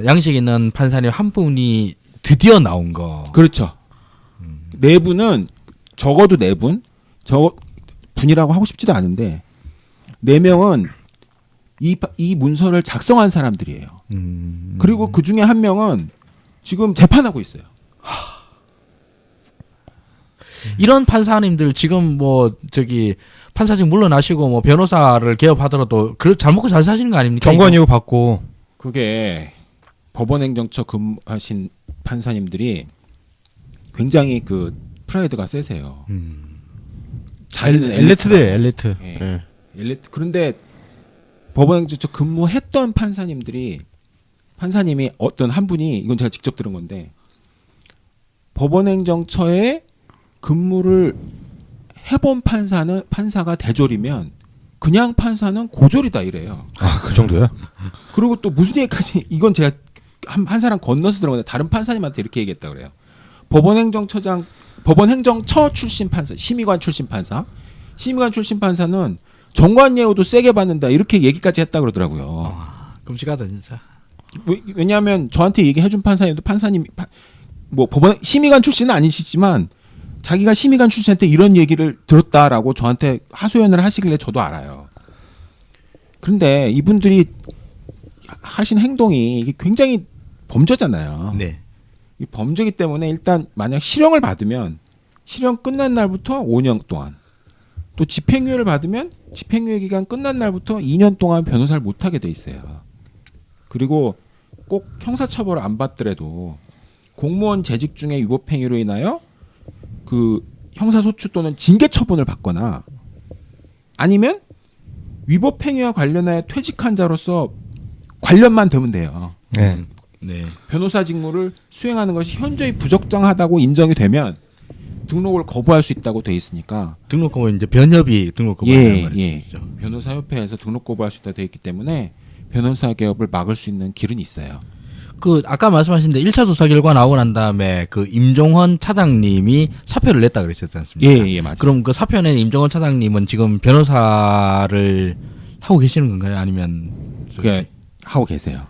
양식 있는 판사님 한 분이 드디어 나온 거. 그렇죠. 네 분은 적어도 네 분, 분이라고 하고 싶지도 않은데 네 명은 이 문서를 작성한 사람들이에요. 그리고 그 중에 한 명은 지금 재판하고 있어요. 이런 판사님들 지금 뭐 저기 판사직 물러나시고 뭐 변호사를 개업하더라도 잘 먹고 잘 사시는 거 아닙니까? 정관 이후 받고 그게 법원행정처 근무하신 판사님들이 굉장히 그 프라이드가 세세요. 자기는 엘리트대 엘리트. 예. 예. 그런데 법원행정처 근무했던 판사님이 어떤 한 분이 이건 제가 직접 들은 건데 법원행정처에 근무를 해본 판사가 대졸이면 그냥 판사는 고졸이다 이래요. 그 정도야? 그리고 또 무슨 얘기까지 이건 제가 한 사람 건너서 들은 건데 다른 판사님한테 이렇게 얘기했다 그래요. 법원행정처 출신 판사, 심의관 출신 판사는 정관예우도 세게 받는다 이렇게 얘기까지 했다 그러더라고요. 끔찍하다 진짜. 왜냐하면 저한테 얘기해준 판사님이 뭐 법원 심의관 출신은 아니시지만 자기가 심의관 출신한테 이런 얘기를 들었다라고 저한테 하소연을 하시길래 저도 알아요. 그런데 이분들이 하신 행동이 이게 굉장히 범죄잖아요. 네. 이 범죄이기 때문에 일단 만약 실형을 받으면 실형 끝난 날부터 5년 동안 또 집행유예를 받으면 집행유예 기간 끝난 날부터 2년 동안 변호사를 못하게 돼 있어요. 그리고 꼭 형사처벌을 안 받더라도 공무원 재직 중에 위법행위로 인하여 그 형사소추 또는 징계 처분을 받거나 아니면 위법행위와 관련하여 퇴직한 자로서 관련만 되면 돼요. 네. 네. 변호사 직무를 수행하는 것이 현저히 부적정하다고 인정이 되면 등록을 거부할 수 있다고 돼 있으니까 등록 거부 이제 변협이 등록 거부하는 말이죠. 변호사협회에서 등록 거부할 수 있다 돼 있기 때문에 변호사 개업을 막을 수 있는 길은 있어요. 그 아까 말씀하신 데 1차 조사 결과 나오고 난 다음에 그 임종헌 차장님이 사표를 냈다 그랬었지 않습니까? 예, 맞아요. 그럼 그 사표 낸 임종헌 차장님은 지금 변호사를 하고 계시는 건가요? 아니면 그게 하고 계세요.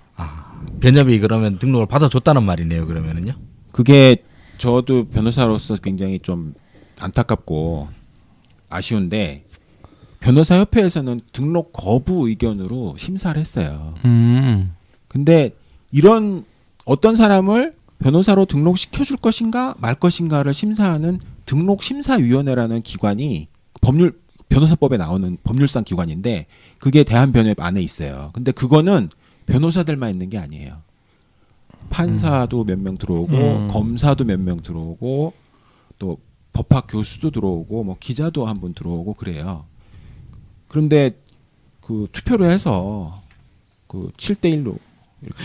변협이 그러면 등록을 받아줬다는 말이네요. 그러면은요. 그게 저도 변호사로서 굉장히 좀 안타깝고 아쉬운데 변호사협회에서는 등록 거부 의견으로 심사를 했어요. 근데 이런 어떤 사람을 변호사로 등록시켜줄 것인가 말 것인가를 심사하는 등록심사위원회라는 기관이 변호사법에 나오는 법률상 기관인데 그게 대한변협 안에 있어요. 근데 그거는 변호사들만 있는 게 아니에요. 판사도 몇 명 들어오고 검사도 몇 명 들어오고 또 법학 교수도 들어오고 뭐 기자도 한 분 들어오고 그래요. 그런데 그 투표를 해서 그 7대1로 이렇게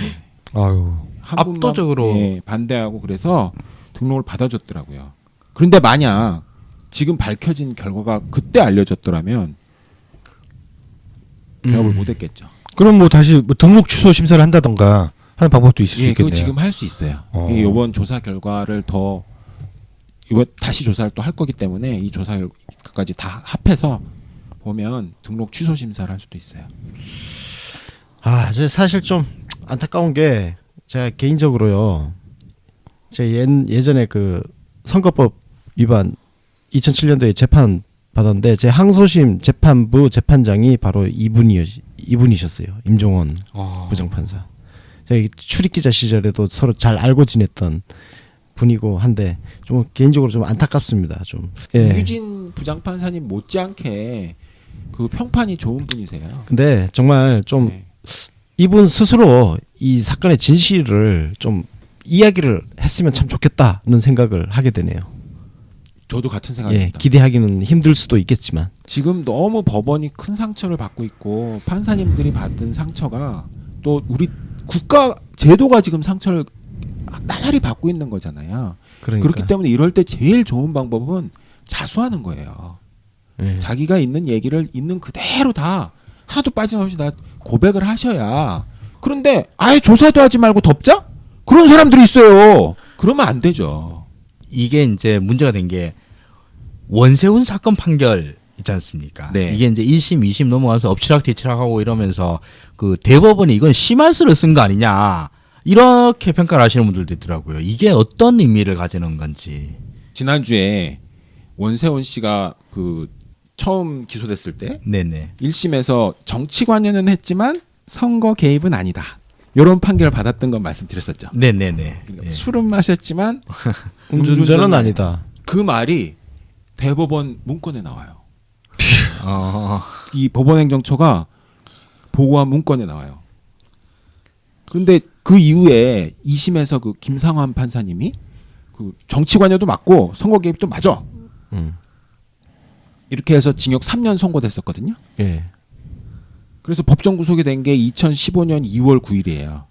아유. 한 압도적으로. 분만, 예, 반대하고 그래서 등록을 받아줬더라고요. 그런데 만약 지금 밝혀진 결과가 그때 알려졌더라면 개업을 못했겠죠. 그럼 뭐 다시 뭐 등록 취소 심사를 한다던가 하는 방법도 있을 수 예, 그거 있겠네요. 지금 할 수 있어요. 어. 이번 조사 결과를 더 이번 다시 조사를 또 할 거기 때문에 이 조사 결과까지 다 합해서 보면 등록 취소 심사를 할 수도 있어요. 아, 저 사실 좀 안타까운 게 제가 개인적으로요. 제가 예전에 그 선거법 위반 2007년도에 재판 받았는데 제 항소심 재판부 재판장이 바로 이분이셨어요. 임종원 부장판사. 제가 출입 기자 시절에도 서로 잘 알고 지냈던 분이고 한데 좀 개인적으로 좀 안타깝습니다. 좀. 예. 이규진 부장판사님 못지않게 그 평판이 좋은 분이세요. 근데 정말 좀 네. 이분 스스로 이 사건의 진실을 좀 이야기를 했으면 참 좋겠다는 생각을 하게 되네요. 저도 같은 예, 생각입니다. 기대하기는 힘들 수도 있겠지만. 지금 너무 법원이 큰 상처를 받고 있고 판사님들이 받은 상처가 또 우리 국가 제도가 지금 상처를 나날이 받고 있는 거잖아요. 그러니까. 그렇기 때문에 이럴 때 제일 좋은 방법은 자수하는 거예요. 예. 자기가 있는 얘기를 있는 그대로 다 하나도 빠짐없이 다 고백을 하셔야. 그런데 아예 조사도 하지 말고 덮자? 그런 사람들이 있어요. 그러면 안 되죠. 이게 이제 문제가 된 게 원세훈 사건 판결 있지 않습니까? 네. 이게 이제 1심, 2심 넘어가서 엎치락뒤치락하고 이러면서 그 대법원이 이건 심할수를 쓴 거 아니냐 이렇게 평가를 하시는 분들도 있더라고요. 이게 어떤 의미를 가지는 건지. 지난주에 원세훈 씨가 그 처음 기소됐을 때 네네. 1심에서 정치 관여는 했지만 선거 개입은 아니다. 이런 판결을 받았던 건 말씀드렸었죠. 네네네. 그러니까 예. 술은 마셨지만 음주운전은 아니다. 그 말이 대법원 문건에 나와요. 어, 이 법원행정처가 보고한 문건에 나와요. 그런데 그 이후에 2심에서 그 김상환 판사님이 그 정치 관여도 맞고 선거 개입도 맞아. 이렇게 해서 징역 3년 선고됐었거든요. 예. 그래서 법정 구속이 된 게 2015년 2월 9일이에요.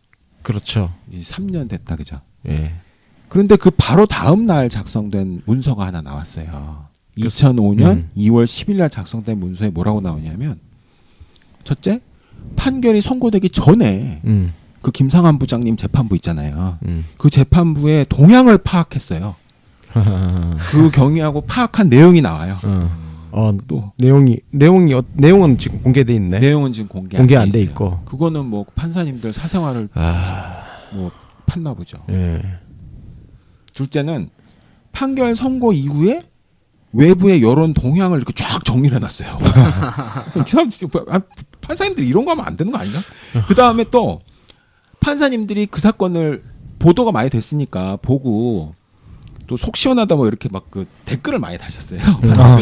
그렇죠. 3년 됐다 그죠. 예. 그런데 그 바로 다음 날 작성된 문서가 하나 나왔어요. 2005년 2월 10일 날 작성된 문서에 뭐라고 나오냐면 첫째, 판결이 선고되기 전에 그 김상환 부장님 재판부 있잖아요. 그 재판부의 동향을 파악했어요. 그 경위하고 파악한 내용이 나와요. 또 내용은 지금 공개돼 있네. 내용은 지금 공개 안 돼 있어요. 있고. 그거는 뭐 판사님들 사생활을 뭐 팠나 보죠. 예. 둘째는 판결 선고 이후에 외부의 여론 동향을 이렇게 쫙 정리를 해놨어요. 이 사람 진짜 판사님들이 이런 거 하면 안 되는 거 아닌가? 그 다음에 또 판사님들이 그 사건을 보도가 많이 됐으니까 보고 또 속 시원하다 뭐 이렇게 막 그 댓글을 많이 다셨어요.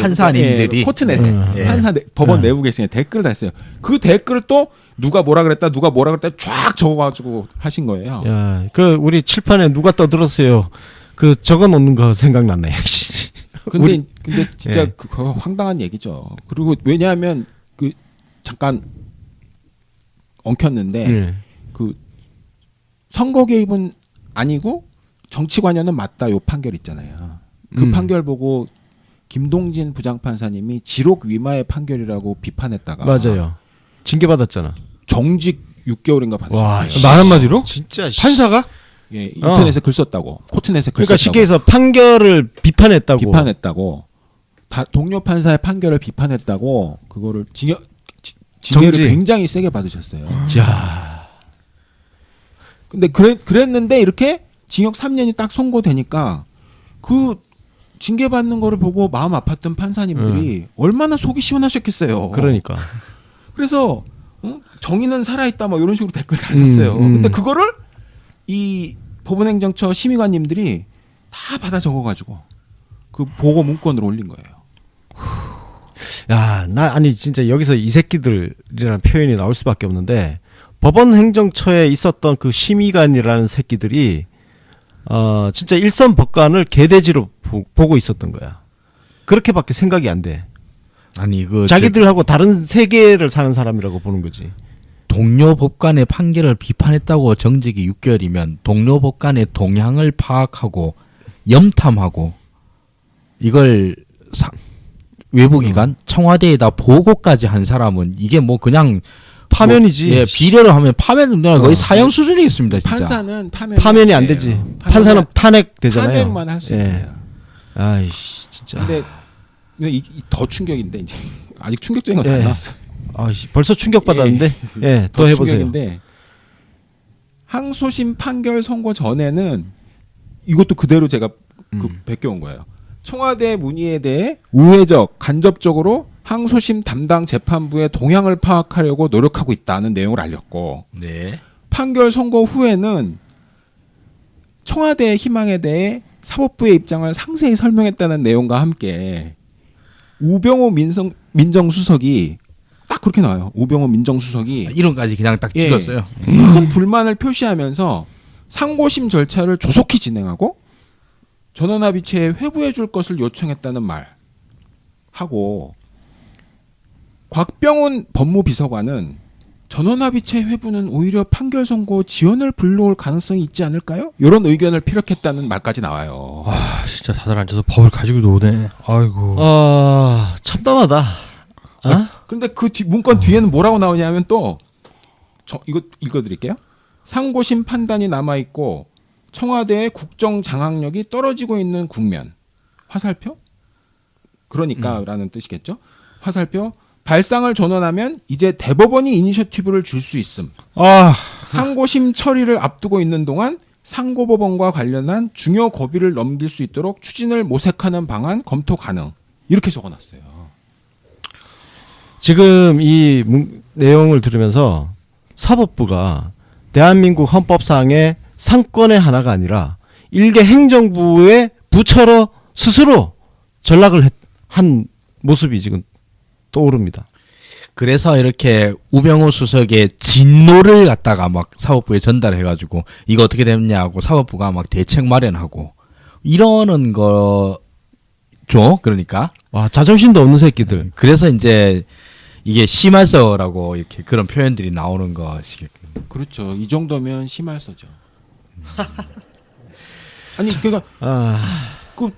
판사님들이. 예, 코트넷에 예. 법원 내부 계시에 댓글을 달았어요. 그 댓글을 또 누가 뭐라 그랬다 쫙 적어가지고 하신 거예요. 야, 그 우리 칠판에 누가 떠들었어요. 그 적어놓는 거 생각났네. 근데 진짜 예. 그거 황당한 얘기죠. 그리고 왜냐하면 그 잠깐 엉켰는데 예. 그 선거 개입은 아니고 정치 관여는 맞다 요 판결 있잖아요. 그 판결 보고 김동진 부장판사님이 지록 위마의 판결이라고 비판했다가 맞아요. 징계 받았잖아. 정직 6개월인가 받으셨어요. 말 한마디로? 진짜 판사가? 예, 인터넷에 글 썼다고. 코트넷에 글 그러니까 썼다고. 쉽게 해서 판결을 비판했다고. 비판했다고. 동료 판사의 판결을 비판했다고 그거를 징계를 정지. 굉장히 세게 받으셨어요. 야. 근데 그랬는데 이렇게 징역 3년이 딱 선고되니까 그 징계 받는 거를 보고 마음 아팠던 판사님들이 얼마나 속이 시원하셨겠어요. 그러니까. 그래서 정의는 살아있다 뭐 이런 식으로 댓글 달렸어요. 근데 그거를 이 법원행정처 심의관님들이 다 받아 적어가지고 그 보고 문건으로 올린 거예요. 야, 아니 진짜 여기서 이 새끼들이라는 표현이 나올 수밖에 없는데 법원 행정처에 있었던 그 심의관이라는 새끼들이 진짜 일선 법관을 개돼지로 보고 있었던 거야. 그렇게밖에 생각이 안 돼. 아니 그 자기들하고 다른 세계를 사는 사람이라고 보는 거지. 동료 법관의 판결을 비판했다고 정직이 6개월이면 동료 법관의 동향을 파악하고 염탐하고 이걸 외부기관 청와대에다 보고까지 한 사람은 이게 뭐 그냥 파면이지. 예, 비례로 하면 파면은 거의 사형 수준이겠습니다. 진짜. 판사는 파면이 안 되지. 판사는 탄핵 되잖아요. 탄핵만 할 수 예. 있어요. 아이씨 진짜. 근데 더 충격인데 이제 아직 충격적인 건 안 예. 나왔어요. 아이씨 벌써 충격 받았는데. 예, 더 더 해보세요. 충격인데 항소심 판결 선고 전에는 이것도 그대로 제가 베껴온 거예요. 청와대 문의에 대해 우회적, 간접적으로 항소심 담당 재판부의 동향을 파악하려고 노력하고 있다는 내용을 알렸고 네. 판결 선고 후에는 청와대의 희망에 대해 사법부의 입장을 상세히 설명했다는 내용과 함께 우병우 민정수석이 딱 그렇게 나와요. 우병우 민정수석이 이론까지 그냥 딱 예. 찍었어요. 큰 불만을 표시하면서 상고심 절차를 조속히 진행하고 전원합의체에 회부해 줄 것을 요청했다는 말하고 곽병훈 법무비서관은 전원합의체 회부는 오히려 판결 선고 지연을 불러올 가능성이 있지 않을까요? 이런 의견을 피력했다는 말까지 나와요. 아 진짜 다들 앉아서 법을 가지고 노네. 아이고. 참담하다. 그런데 그 문건 뒤에는 뭐라고 나오냐면 또 이거 읽어드릴게요. 상고심 판단이 남아 있고 청와대의 국정 장악력이 떨어지고 있는 국면. 화살표? 그러니까라는 뜻이겠죠. 화살표. 발상을 전원하면 이제 대법원이 이니셔티브를 줄 수 있음. 상고심 처리를 앞두고 있는 동안 상고법원과 관련한 중요 고비를 넘길 수 있도록 추진을 모색하는 방안 검토 가능. 이렇게 적어놨어요. 지금 이 내용을 들으면서 사법부가 대한민국 헌법상의 상권의 하나가 아니라 일개 행정부의 부처로 스스로 전락을 한 모습이 지금 떠오릅니다. 그래서 이렇게 우병우 수석의 진노를 갖다가 막 사법부에 전달해가지고 이거 어떻게 됐냐고 사법부가 막 대책 마련하고 이러는 거죠. 그러니까 와, 자존심도 없는 새끼들. 그래서 이제 이게 심할서라고 이렇게 그런 표현들이 나오는 것이. 그렇죠. 이 정도면 심할서죠. 아니 그러니까 그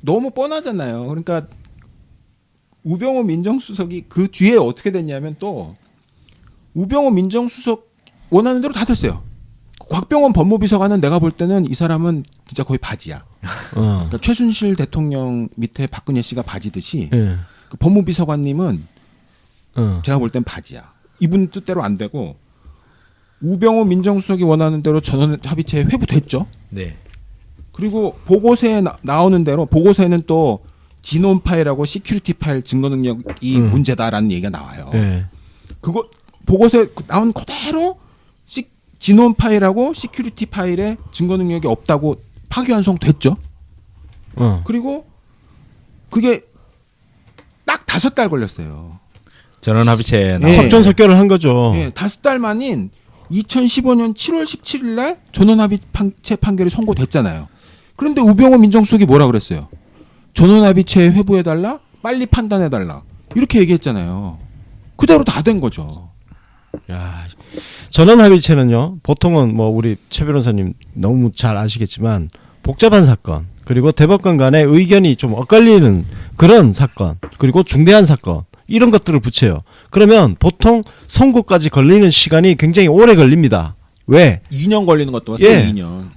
너무 뻔하잖아요. 그러니까 우병우 민정수석이 그 뒤에 어떻게 됐냐면 또 우병우 민정수석 원하는 대로 다 됐어요. 곽병원 법무비서관은 내가 볼 때는 이 사람은 진짜 거의 바지야. 그러니까 최순실 대통령 밑에 박근혜 씨가 바지듯이 예. 그 법무비서관님은 제가 볼 땐 바지야. 이분 뜻대로 안 되고 우병우 민정수석이 원하는 대로 전원합의체에 회부됐죠. 네. 그리고 보고서에 나오는 대로 보고서에는 또 진원 파일하고 시큐리티 파일 증거 능력이 문제다라는 얘기가 나와요. 예. 그거 보고서에 나온 그대로 진원 파일하고 시큐리티 파일에 증거 능력이 없다고 파기환송됐죠. 그리고 그게 딱 5달 걸렸어요. 전원합의체 예. 속전속결을 한 거죠. 예, 5달 만인 2015년 7월 17일 날 전원합의체 판결이 선고됐잖아요. 그런데 우병우 민정수석이 뭐라 그랬어요? 전원합의체 회부해달라, 빨리 판단해달라 이렇게 얘기했잖아요. 그대로 다 된 거죠. 야, 전원합의체는요. 보통은 뭐 우리 최 변호사님 너무 잘 아시겠지만 복잡한 사건 그리고 대법관 간의 의견이 좀 엇갈리는 그런 사건 그리고 중대한 사건 이런 것들을 붙여요. 그러면 보통 선고까지 걸리는 시간이 굉장히 오래 걸립니다. 왜? 2년 걸리는 것도 봤어요. 예. 2년.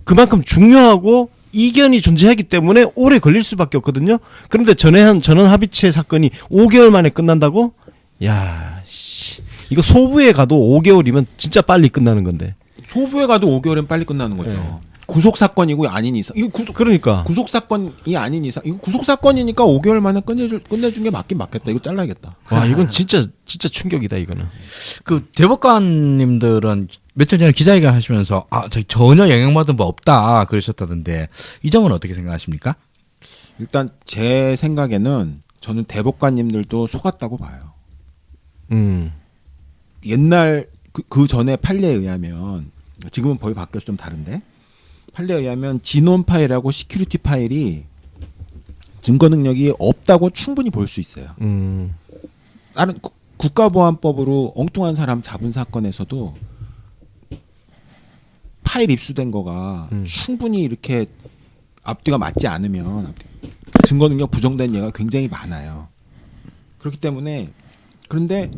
그만큼 중요하고 이견이 존재하기 때문에 오래 걸릴 수밖에 없거든요. 그런데 전원합의체 사건이 5개월 만에 끝난다고? 야, 씨. 이거 소부에 가도 5개월이면 진짜 빨리 끝나는 건데. 소부에 가도 5개월은 빨리 끝나는 거죠. 예. 구속 사건이고 아닌 이상 이거 그러니까 구속 사건이 아닌 이상 이거 구속 사건이니까 5개월 만에 끝내준 게 맞긴 맞겠다. 이거 잘라야겠다. 와, 이건 진짜 충격이다 이거는. 그 대법관님들은 며칠 전에 기자회견 하시면서 저희 전혀 영향받은 바 없다 그러셨다던데 이 점은 어떻게 생각하십니까? 일단 제 생각에는 저는 대법관님들도 속았다고 봐요. 옛날 그 전에 판례에 의하면 지금은 법이 바뀌어서 좀 다른데 판례에 의하면 진원 파일하고 시큐리티 파일이 증거 능력이 없다고 충분히 볼 수 있어요. 다른 국가보안법으로 엉뚱한 사람 잡은 사건에서도 파일 입수된 거가 충분히 이렇게 앞뒤가 맞지 않으면 증거 능력 부정된 예가 굉장히 많아요. 그렇기 때문에 그런데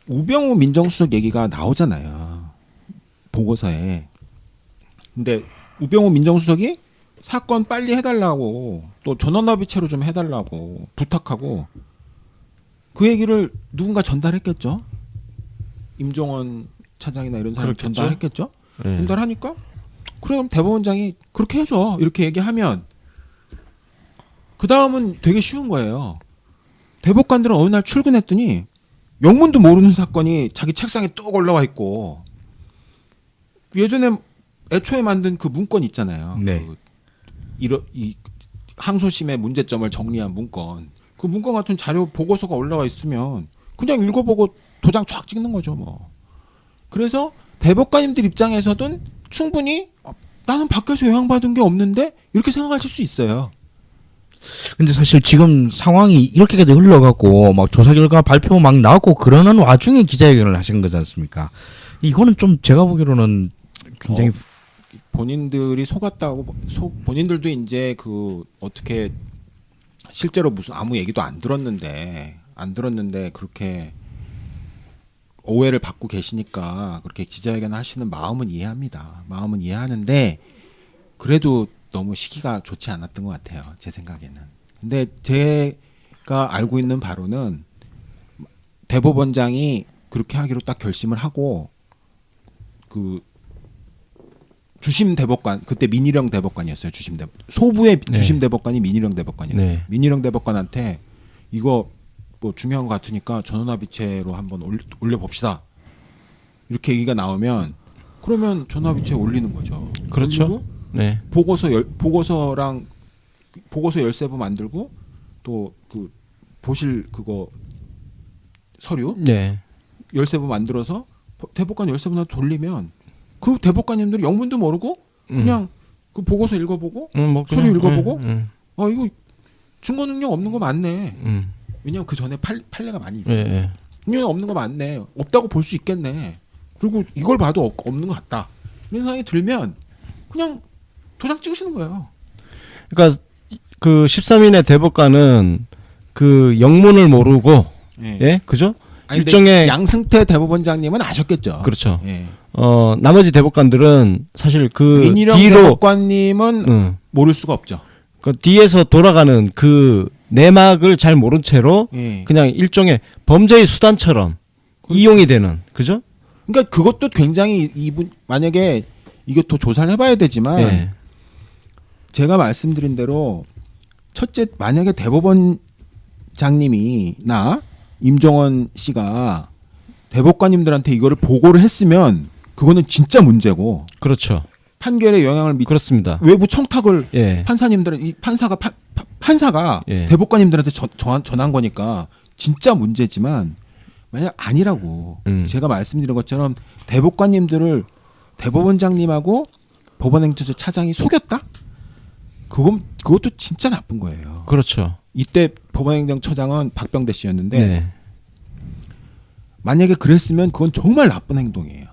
우병우 민정수석 얘기가 나오잖아요. 보고서에. 근데 우병우 민정수석이 사건 빨리 해달라고 또 전원합의체로 좀 해달라고 부탁하고 그 얘기를 누군가 전달했겠죠. 임종원 차장이나 이런 사람이 그렇겠죠. 전달했겠죠. 네. 전달하니까 그럼 대법원장이 그렇게 해줘 이렇게 얘기하면 그 다음은 되게 쉬운 거예요. 대법관들은 어느 날 출근했더니 영문도 모르는 사건이 자기 책상에 뚝 올라와 있고 예전에 애초에 만든 그 문건 있잖아요. 네. 이 항소심의 문제점을 정리한 문건. 그 문건 같은 자료 보고서가 올라와 있으면 그냥 읽어보고 도장 쫙 찍는 거죠, 뭐. 그래서 대법관님들 입장에서는 충분히 나는 밖에서 영향받은 게 없는데 이렇게 생각하실 수 있어요. 근데 사실 지금 상황이 이렇게까지 흘러가고 막 조사 결과 발표 막 나오고 그러는 와중에 기자회견을 하신 거지 않습니까? 이거는 좀 제가 보기로는 굉장히 본인들이 속았다고 본인들도 이제 그 어떻게 실제로 무슨 아무 얘기도 안 들었는데 그렇게 오해를 받고 계시니까 그렇게 기자회견 하시는 마음은 이해합니다. 마음은 이해하는데 그래도 너무 시기가 좋지 않았던 것 같아요. 제 생각에는. 근데 제가 알고 있는 바로는 대법원장이 그렇게 하기로 딱 결심을 하고 그 주심 대법관 그때 민희령 대법관이었어요. 소부의 주심 대법관이 민희령 대법관이었어요. 네. 민희령 대법관한테 이거 뭐 중요한 것 같으니까 전원합의체로 한번 올려봅시다. 이렇게 얘기가 나오면 그러면 전원합의체 올리는 거죠. 그렇죠. 올리고 네. 보고서랑 보고서 13부 만들고 또 그 보실 그거 서류 네. 13부 만들어서 대법관 13부나 돌리면 그 대법관님들이 영문도 모르고 그냥 그 보고서 읽어보고 뭐 서류 그냥, 읽어보고 이거 증거 능력 없는 거 맞네. 음. 왜냐면 그 전에 판례가 많이 있어요. 예, 예. 능력 없는 거 맞네. 없다고 볼 수 있겠네. 그리고 이걸 봐도 없는 것 같다. 이런 생각이 들면 그냥 도장 찍으시는 거예요. 그러니까 그 13인의 대법관은 그 영문을 모르고 예, 그죠? 아니, 근데 일종의 양승태 대법원장님은 아셨겠죠. 그렇죠. 예. 나머지 대법관들은 사실 그 민희령 뒤로 대법관님은 모를 수가 없죠. 그 뒤에서 돌아가는 그 내막을 잘 모른 채로 예. 그냥 일종의 범죄의 수단처럼 이용이 되는 그죠? 그러니까 그것도 굉장히 이분 만약에 이것도 조사를 해봐야 되지만 예. 제가 말씀드린 대로 첫째 만약에 대법원장님이나 임종원 씨가 대법관님들한테 이거를 보고를 했으면 그거는 진짜 문제고 그렇죠. 판결에 영향을 그렇습니다. 외부 청탁을 예. 판사님들은 이 판사가 예. 대법관님들한테 전한 거니까 진짜 문제지만 만약 아니라고 제가 말씀드린 것처럼 대법관님들을 대법원장님하고 법원행정처 차장이 속였다? 그것도 진짜 나쁜 거예요. 그렇죠. 이때 법원행정처장은 박병대 씨였는데 네. 만약에 그랬으면 그건 정말 나쁜 행동이에요.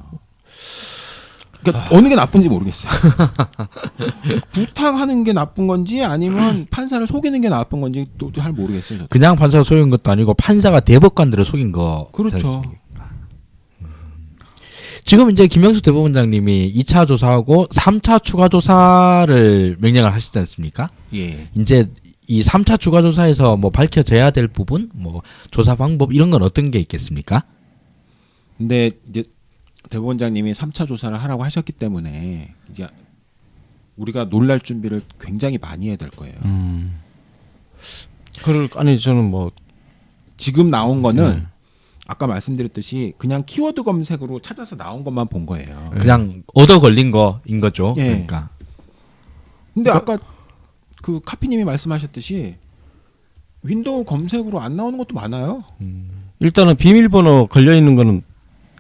그러니까 어느 게 나쁜지 모르겠어요. 부탁하는 게 나쁜 건지 아니면 판사를 속이는 게 나쁜 건지 또 잘 모르겠어요. 저도. 그냥 판사가 속인 것도 아니고 판사가 대법관들을 속인 거. 그렇죠. 지금 이제 김영수 대법원장님이 2차 조사하고 3차 추가 조사를 명령을 하시지 않습니까? 예. 이제 이 3차 추가 조사에서 뭐 밝혀져야 될 부분, 뭐 조사 방법 이런 건 어떤 게 있겠습니까? 근데 이제 대법원장님이 3차 조사를 하라고 하셨기 때문에 이제 우리가 놀랄 준비를 굉장히 많이 해야 될 거예요. 아니 저는 뭐 지금 나온 거는 아까 말씀드렸듯이 그냥 키워드 검색으로 찾아서 나온 것만 본 거예요. 그냥 얻어 걸린 거인 거죠. 예. 그러니까. 근데 아까 그 카피님이 말씀하셨듯이 윈도우 검색으로 안 나오는 것도 많아요. 일단은 비밀번호 걸려 있는 거는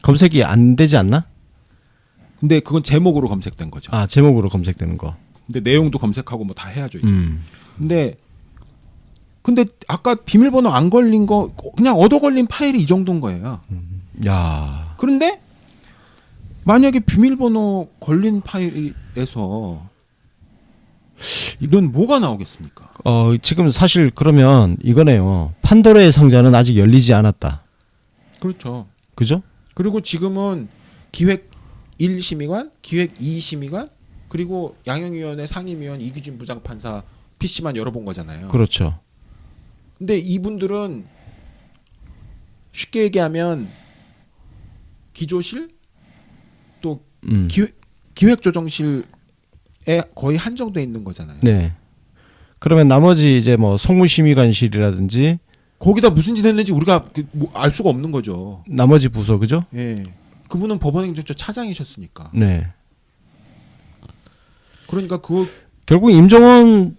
검색이 안 되지 않나? 근데 그건 제목으로 검색된 거죠. 아, 제목으로 검색되는 거. 근데 내용도 검색하고 뭐 다 해야죠 이제. 음. 근데 아까 비밀번호 안 걸린 거 그냥 얻어 걸린 파일이 이 정도인 거예요. 야. 그런데 만약에 비밀번호 걸린 파일에서 이건 뭐가 나오겠습니까? 지금 사실 그러면 이거네요. 판도라의 상자는 아직 열리지 않았다. 그렇죠. 그죠? 그리고 지금은 기획 1심의관, 기획 2심의관, 그리고 양형위원회 상임위원 이규진 부장판사 PC만 열어본 거잖아요. 그렇죠. 근데 이분들은 쉽게 얘기하면 기조실 또 기획조정실에 거의 한정돼 있는 거잖아요. 네. 그러면 나머지 이제 뭐 송무심의관실이라든지 거기다 무슨 짓 했는지 우리가 알 수가 없는 거죠. 나머지 부서 그죠? 예. 그분은 법원행정처 차장이셨으니까. 네. 그러니까 그 결국 임종원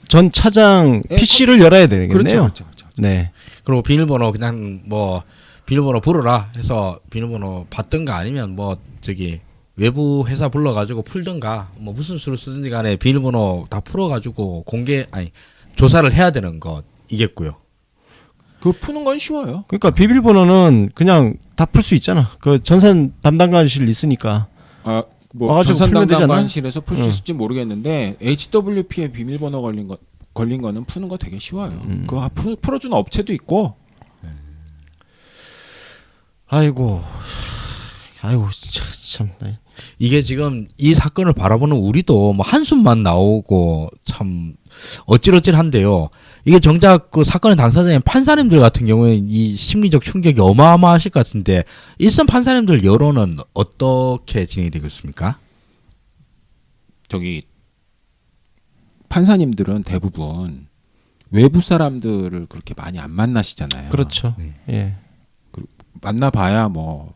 전 차장 예, PC를 열어야 되겠네요. 그렇죠. 네. 그리고 비밀번호 그냥 뭐 비밀번호 부르라 해서 비밀번호 받든가 아니면 뭐 저기 외부 회사 불러가지고 풀든가 뭐 무슨 수를 쓰든지 간에 비밀번호 다 풀어가지고 조사를 해야 되는 것이겠고요. 그 푸는 건 쉬워요. 그러니까 비밀번호는 그냥 다 풀 수 있잖아. 그 전산 담당관실 있으니까. 뭐 와가지고 전산 풀면 되지 않나? 담당관실에서 풀 수 있을지 모르겠는데 HWP에 비밀번호 걸린 거는 푸는 거 되게 쉬워요. 그거 풀어주는 업체도 있고. 아이고 진짜 참. 이게 지금 이 사건을 바라보는 우리도 뭐 한숨만 나오고 참 어찔어찔한데요. 이게 정작 그 사건의 당사자인 판사님들 같은 경우에 이 심리적 충격이 어마어마하실 것 같은데 일선 판사님들 여론은 어떻게 진행이 되고 있습니까? 저기 판사님들은 대부분 외부 사람들을 그렇게 많이 안 만나시잖아요. 그렇죠. 네. 예. 만나봐야 뭐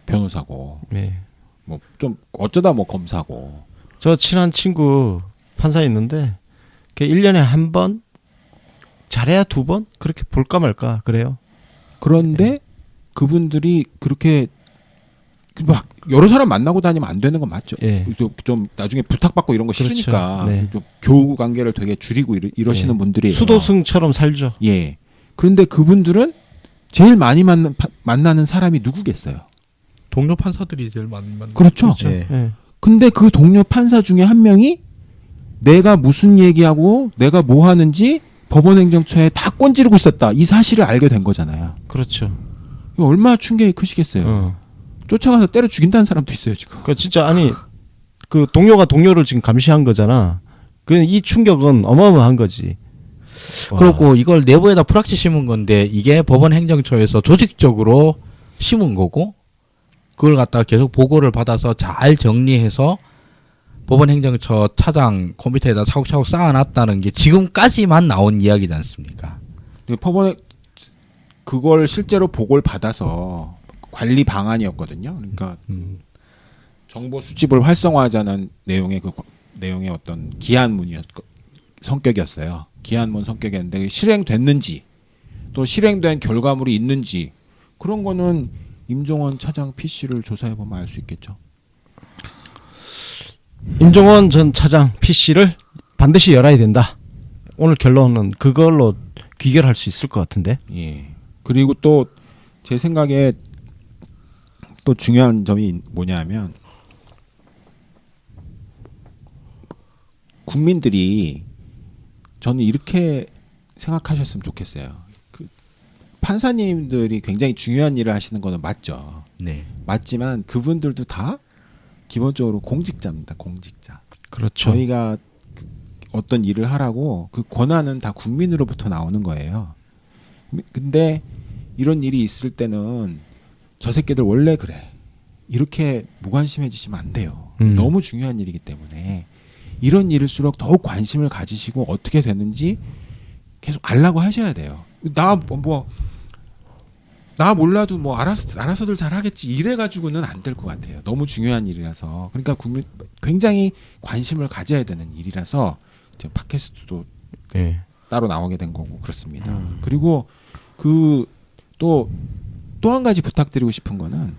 변호사고 네. 뭐 좀 어쩌다 뭐 검사고. 저 친한 친구 판사 있는데 걔 1년에 한 번 잘해야 2번 그렇게 볼까 말까 그래요. 그런데 그분들이 그렇게 막 여러 사람 만나고 다니면 안 되는 건 맞죠. 예. 좀 나중에 부탁받고 이런 거 그렇죠. 싫으니까 네. 좀 교우 관계를 되게 줄이고 이러시는 예. 분들이 수도승처럼 살죠. 예. 그런데 그분들은 제일 많이 만나는 사람이 누구겠어요? 동료 판사들이 제일 많은 그렇죠. 그렇죠. 예. 예. 근데 그 동료 판사 중에 한 명이 내가 무슨 얘기하고 내가 뭐 하는지 법원행정처에 다 꼰지르고 있었다. 이 사실을 알게 된 거잖아요. 그렇죠. 이거 얼마나 충격이 크시겠어요. 어. 쫓아가서 때려 죽인다는 사람도 있어요 지금. 그 진짜 아니 그 동료가 동료를 지금 감시한 거잖아. 그 이 충격은 어마어마한 거지. 그렇고 이걸 내부에다 프락치 심은 건데 이게 법원 행정처에서 조직적으로 심은 거고 그걸 갖다가 계속 보고를 받아서 잘 정리해서 법원 행정처 차장 컴퓨터에다 차곡차곡 쌓아놨다는 게 지금까지만 나온 이야기지 않습니까? 법원에 그걸 실제로 보고를 받아서 관리 방안이었거든요. 그러니까 정보 수집을 활성화하자는 내용의 내용의 어떤 성격이었어요. 기한문 성격이었는데 실행됐는지 또 실행된 결과물이 있는지 그런 거는 임종원 차장 PC를 조사해 보면 알 수 있겠죠. 임종원 전 차장 PC를 반드시 열어야 된다. 오늘 결론은 그걸로 귀결할 수 있을 것 같은데. 예. 그리고 또 제 생각에 또 중요한 점이 뭐냐면 국민들이 저는 이렇게 생각하셨으면 좋겠어요. 그 판사님들이 굉장히 중요한 일을 하시는 거는 맞죠. 네. 맞지만 그분들도 다 기본적으로 공직자입니다. 공직자. 그렇죠. 저희가 어떤 일을 하라고 그 권한은 다 국민으로부터 나오는 거예요. 근데 이런 일이 있을 때는 저 새끼들 원래 그래. 이렇게 무관심해지시면 안 돼요. 너무 중요한 일이기 때문에 이런 일일수록 더욱 관심을 가지시고 어떻게 되는지 계속 알라고 하셔야 돼요. 나 몰라도 뭐 알아서들 잘하겠지 이래 가지고는 안 될 것 같아요. 너무 중요한 일이라서. 그러니까 국민 굉장히 관심을 가져야 되는 일이라서 지금 팟캐스트도 네. 따로 나오게 된 거고 그렇습니다. 그리고 그 또 또 한 가지 부탁드리고 싶은 거는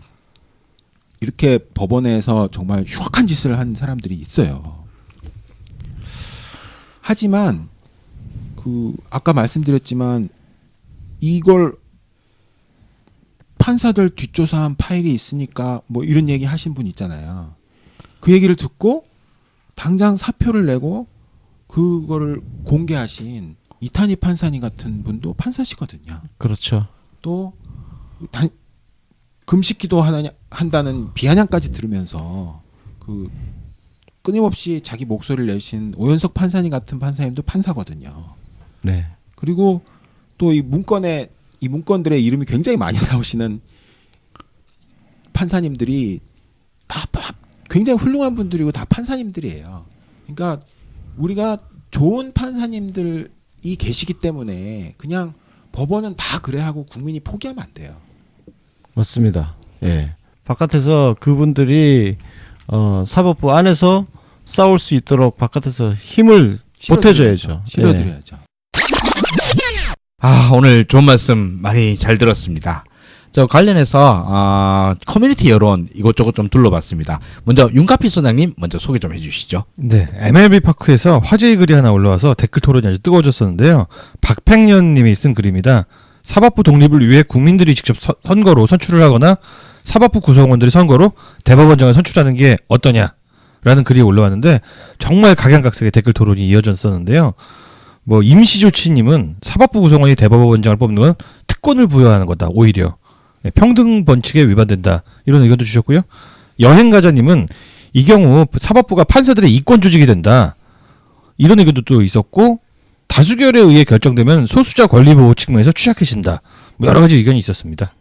이렇게 법원에서 정말 흉악한 짓을 한 사람들이 있어요. 하지만 아까 말씀드렸지만 이걸 판사들 뒷조사한 파일이 있으니까 뭐 이런 얘기 하신 분 있잖아요. 그 얘기를 듣고 당장 사표를 내고 그거를 공개하신 이탄희 판사님 같은 분도 판사시거든요. 그렇죠. 또 금식기도 한다는 비아냥까지 들으면서 끊임없이 자기 목소리를 내신 오연석 판사님 같은 판사님도 판사거든요. 네. 그리고 또 이 문건들의 이름이 굉장히 많이 나오시는 판사님들이 다 굉장히 훌륭한 분들이고 다 판사님들이에요. 그러니까 우리가 좋은 판사님들이 계시기 때문에 그냥 법원은 다 그래 하고 국민이 포기하면 안 돼요. 맞습니다. 예. 바깥에서 그분들이 사법부 안에서 싸울 수 있도록 바깥에서 힘을 보태줘야죠. 실어드려야죠. 오늘 좋은 말씀 많이 잘 들었습니다. 저 관련해서 커뮤니티 여론 이것저것 좀 둘러봤습니다. 먼저 윤카피 소장님 먼저 소개 좀 해주시죠. 네, MLB 파크에서 화제의 글이 하나 올라와서 댓글 토론이 아주 뜨거워졌었는데요. 박팽년님이 쓴 글입니다. 사법부 독립을 위해 국민들이 직접 선거로 선출을 하거나 사법부 구성원들이 선거로 대법원장을 선출하는 게 어떠냐라는 글이 올라왔는데 정말 각양각색의 댓글 토론이 이어졌었는데요. 뭐 임시조치님은 사법부 구성원이 대법원장을 뽑는 건 특권을 부여하는 거다. 오히려 평등 원칙에 위반된다. 이런 의견도 주셨고요. 여행가자님은 이 경우 사법부가 판사들의 이권 조직이 된다. 이런 의견도 또 있었고 다수결에 의해 결정되면 소수자 권리 보호 측면에서 취약해진다. 뭐 여러 가지 의견이 있었습니다.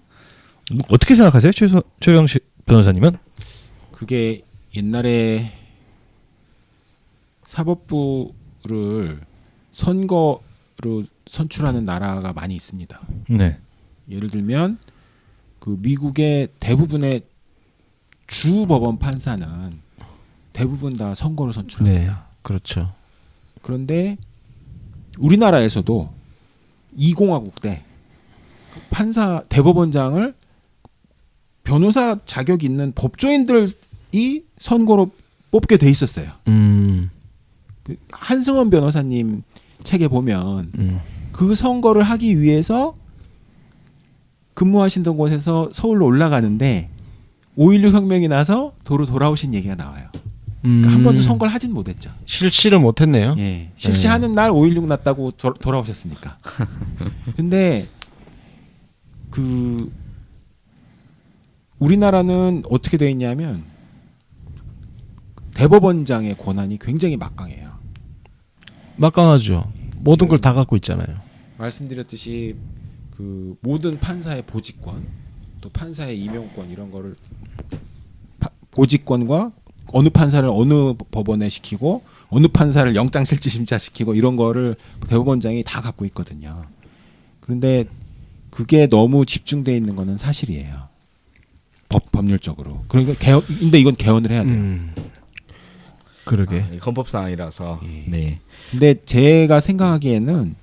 어떻게 생각하세요, 최영식 변호사님은? 그게 옛날에 사법부를 선거로 선출하는 나라가 많이 있습니다. 네. 예를 들면 미국의 대부분의 주 법원 판사는 대부분 다 선거로 선출합니다. 네. 그렇죠. 그런데 우리나라에서도 2공화국 때 판사 대법원장을 변호사 자격 있는 법조인들이 선거로 뽑게 돼 있었어요. 한승원 변호사님 책에 보면 그 선거를 하기 위해서 근무하시던 곳에서 서울로 올라가는데 5.16 혁명이 나서 도로 돌아오신 얘기가 나와요. 그러니까 한 번도 선거를 하진 못했죠. 실시를 못했네요. 예, 실시하는 날 5.16 났다고 돌아오셨으니까. 근데 우리나라는 어떻게 돼 있냐면 대법원장의 권한이 굉장히 막강해요. 막강하죠. 모든 걸 다 갖고 있잖아요. 말씀드렸듯이 모든 판사의 보직권, 또 판사의 임용권 이런 거를 보직권과 어느 판사를 어느 법원에 시키고 어느 판사를 영장실질심사 시키고 이런 거를 대법원장이 다 갖고 있거든요. 그런데 그게 너무 집중돼 있는 거는 사실이에요. 법률적으로. 그러니까 근데 이건 개헌을 해야 돼요. 그러게. 헌법 사항이라서. 예. 네. 근데 제가 생각하기에는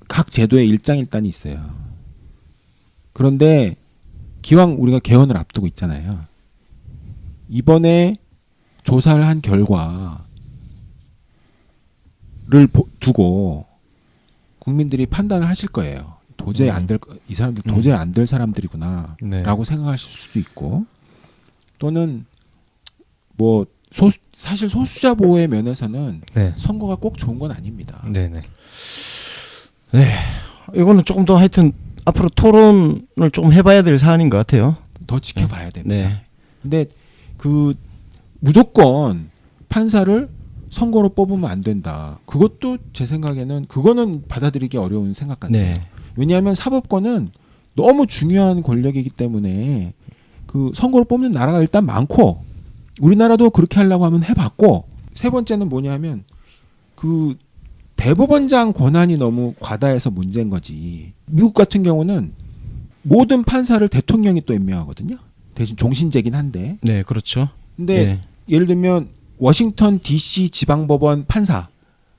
각 제도에 일장일단이 있어요. 그런데 기왕 우리가 개헌을 앞두고 있잖아요. 이번에 조사를 한 결과를 두고 국민들이 판단을 하실 거예요. 도저히 이 사람들 도저히 안 될 사람들이구나라고 네. 생각하실 수도 있고, 또는 뭐 사실 소수자 보호의 면에서는 네. 선거가 꼭 좋은 건 아닙니다. 네네. 네. 이거는 조금 더 하여튼 앞으로 토론을 좀 해봐야 될 사안인 것 같아요. 더 지켜봐야 됩니다. 네. 근데 무조건 판사를 선거로 뽑으면 안 된다. 그것도 제 생각에는 그거는 받아들이기 어려운 생각 같아요. 네. 왜냐하면 사법권은 너무 중요한 권력이기 때문에 선거로 뽑는 나라가 일단 많고, 우리나라도 그렇게 하려고 하면 해봤고, 세 번째는 뭐냐면 대법원장 권한이 너무 과다해서 문제인 거지. 미국 같은 경우는 모든 판사를 대통령이 또 임명하거든요. 대신 종신제긴 한데. 네, 그렇죠. 근데 네. 예를 들면 워싱턴 DC 지방법원 판사는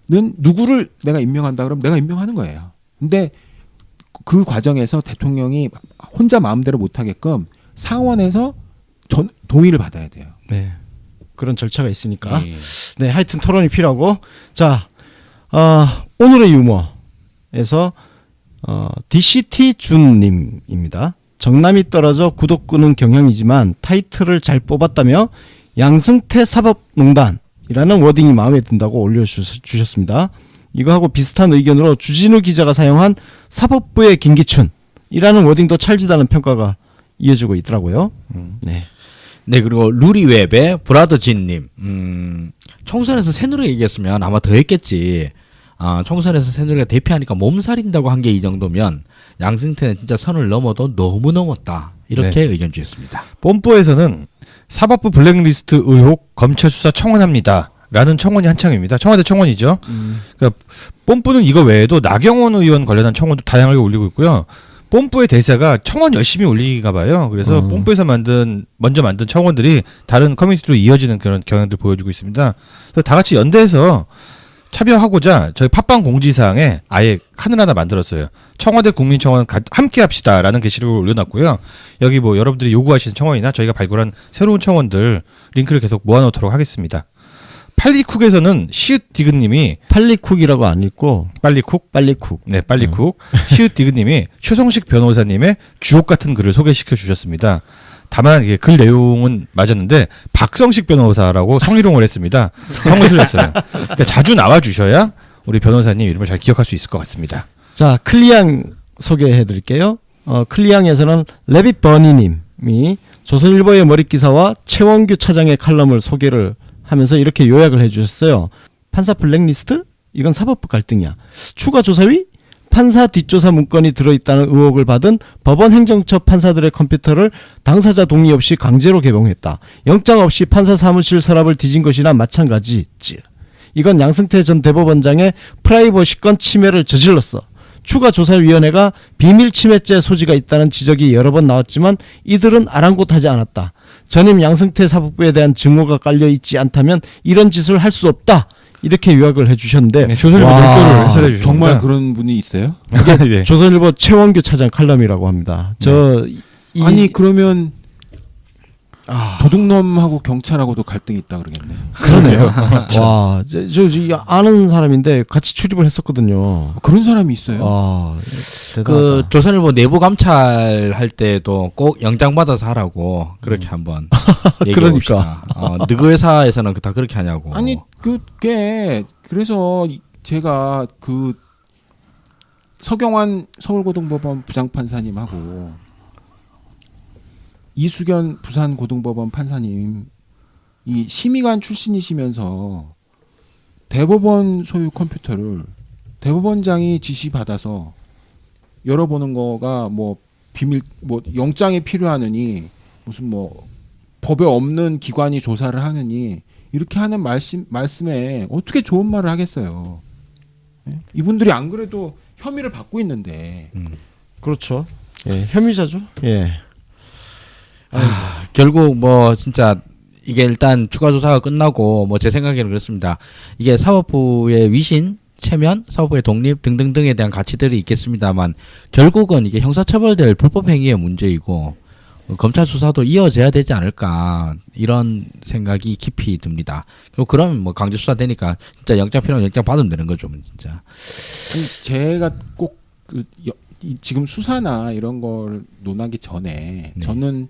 누구를 내가 임명한다 그러면 내가 임명하는 거예요. 근데 그 과정에서 대통령이 혼자 마음대로 못하게끔 상원에서 동의를 받아야 돼요. 네. 그런 절차가 있으니까. 예. 네, 하여튼 토론이 필요하고. 자, 오늘의 유머에서 DCT 준님입니다. 정남이 떨어져 구독 끄는 경향이지만 타이틀을 잘 뽑았다며 양승태 사법농단이라는 워딩이 마음에 든다고 올려주셨습니다. 이거하고 비슷한 의견으로 주진우 기자가 사용한 사법부의 김기춘이라는 워딩도 찰지다는 평가가 이어지고 있더라고요. 네. 네, 그리고 루리웹의 브라더진님, 총선에서 새누리가 이겼으면 아마 더 했겠지. 총선에서 새누리가 대피하니까 몸살인다고 한 게 이 정도면 양승태는 진짜 선을 넘어도 너무 넘었다. 이렇게 의견 주셨습니다. 뽐뿌에서는 사법부 블랙리스트 의혹 검찰 수사 청원합니다. 라는 청원이 한창입니다. 청와대 청원이죠. 그러니까 뽐뿌는 이거 외에도 나경원 의원 관련한 청원도 다양하게 올리고 있고요. 뽐뿌의 대사가 청원 열심히 올리가 봐요. 그래서 뽐뿌에서 먼저 만든 청원들이 다른 커뮤니티로 이어지는 그런 경향들 보여주고 있습니다. 그래서 다 같이 연대해서 참여하고자 저희 팟빵 공지사항에 아예 칸을 하나 만들었어요. 청와대 국민청원 함께 합시다라는 게시를 올려놨고요. 여기 뭐 여러분들이 요구하시는 청원이나 저희가 발굴한 새로운 청원들 링크를 계속 모아놓도록 하겠습니다. 팔리쿡에서는 시읒디그님이 팔리쿡이라고 안 읽고 빨리쿡? 빨리쿡. 네, 빨리쿡. 시읒디그님이 최성식 변호사님의 주옥 같은 글을 소개시켜 주셨습니다. 다만 이게 글 내용은 맞았는데 박성식 변호사라고 성희롱을 했습니다. 성을 틀렸어요. 그러니까 자주 나와 주셔야 우리 변호사님 이름을 잘 기억할 수 있을 것 같습니다. 자, 클리앙 소개해 드릴게요. 클리앙에서는 레빗 버니님이 조선일보의 머릿기사와 최원규 차장의 칼럼을 소개를 하면서 이렇게 요약을 해주셨어요. 판사 블랙리스트? 이건 사법부 갈등이야. 추가 조사위? 판사 뒷조사 문건이 들어있다는 의혹을 받은 법원 행정처 판사들의 컴퓨터를 당사자 동의 없이 강제로 개봉했다. 영장 없이 판사 사무실 서랍을 뒤진 것이나 마찬가지지. 이건 양승태 전 대법원장의 프라이버시권 침해를 저질렀어. 추가 조사위원회가 비밀 침해죄 소지가 있다는 지적이 여러 번 나왔지만 이들은 아랑곳하지 않았다. 전임 양승태 사법부에 대한 증오가 깔려 있지 않다면 이런 짓을 할 수 없다. 이렇게 요약을 해주셨는데 네, 조선일보 별조를 해설해 주셨습니다. 정말 그런 분이 있어요? 네. 조선일보 최원규 차장 칼럼이라고 합니다. 아니 그러면 도둑놈하고 경찰하고도 갈등이 있다 그러겠네. 그러네요. 와, 저 아는 사람인데 같이 출입을 했었거든요. 그런 사람이 있어요? 대단하다. 그 조선일보 내부 감찰할 때도 꼭 영장 받아서 하라고 그렇게 한번 얘기해 봅시다. 누구 회사에서는 다 그렇게 하냐고. 아니 그게 그래서 제가 그 서경환 서울고등법원 부장판사님하고 이수견 부산고등법원 판사님 이 심의관 출신이시면서 대법원 소유 컴퓨터를 대법원장이 지시받아서 열어보는 거가 뭐 비밀 뭐 영장이 필요하느니 무슨 뭐 법에 없는 기관이 조사를 하느니 이렇게 하는 말씀에 어떻게 좋은 말을 하겠어요. 예? 이분들이 안 그래도 혐의를 받고 있는데. 그렇죠. 예, 혐의자죠. 예. 결국 뭐 진짜 이게 일단 추가 조사가 끝나고 뭐 제 생각에는 그렇습니다. 이게 사법부의 위신, 체면, 사법부의 독립 등등등에 대한 가치들이 있겠습니다만 결국은 이게 형사처벌될 불법 행위의 문제이고 검찰 수사도 이어져야 되지 않을까 이런 생각이 깊이 듭니다. 그러면 뭐 강제 수사 되니까 진짜 영장 필요하면 영장 받으면 되는 거죠, 진짜. 아니, 제가 꼭 지금 수사나 이런 걸 논하기 전에 저는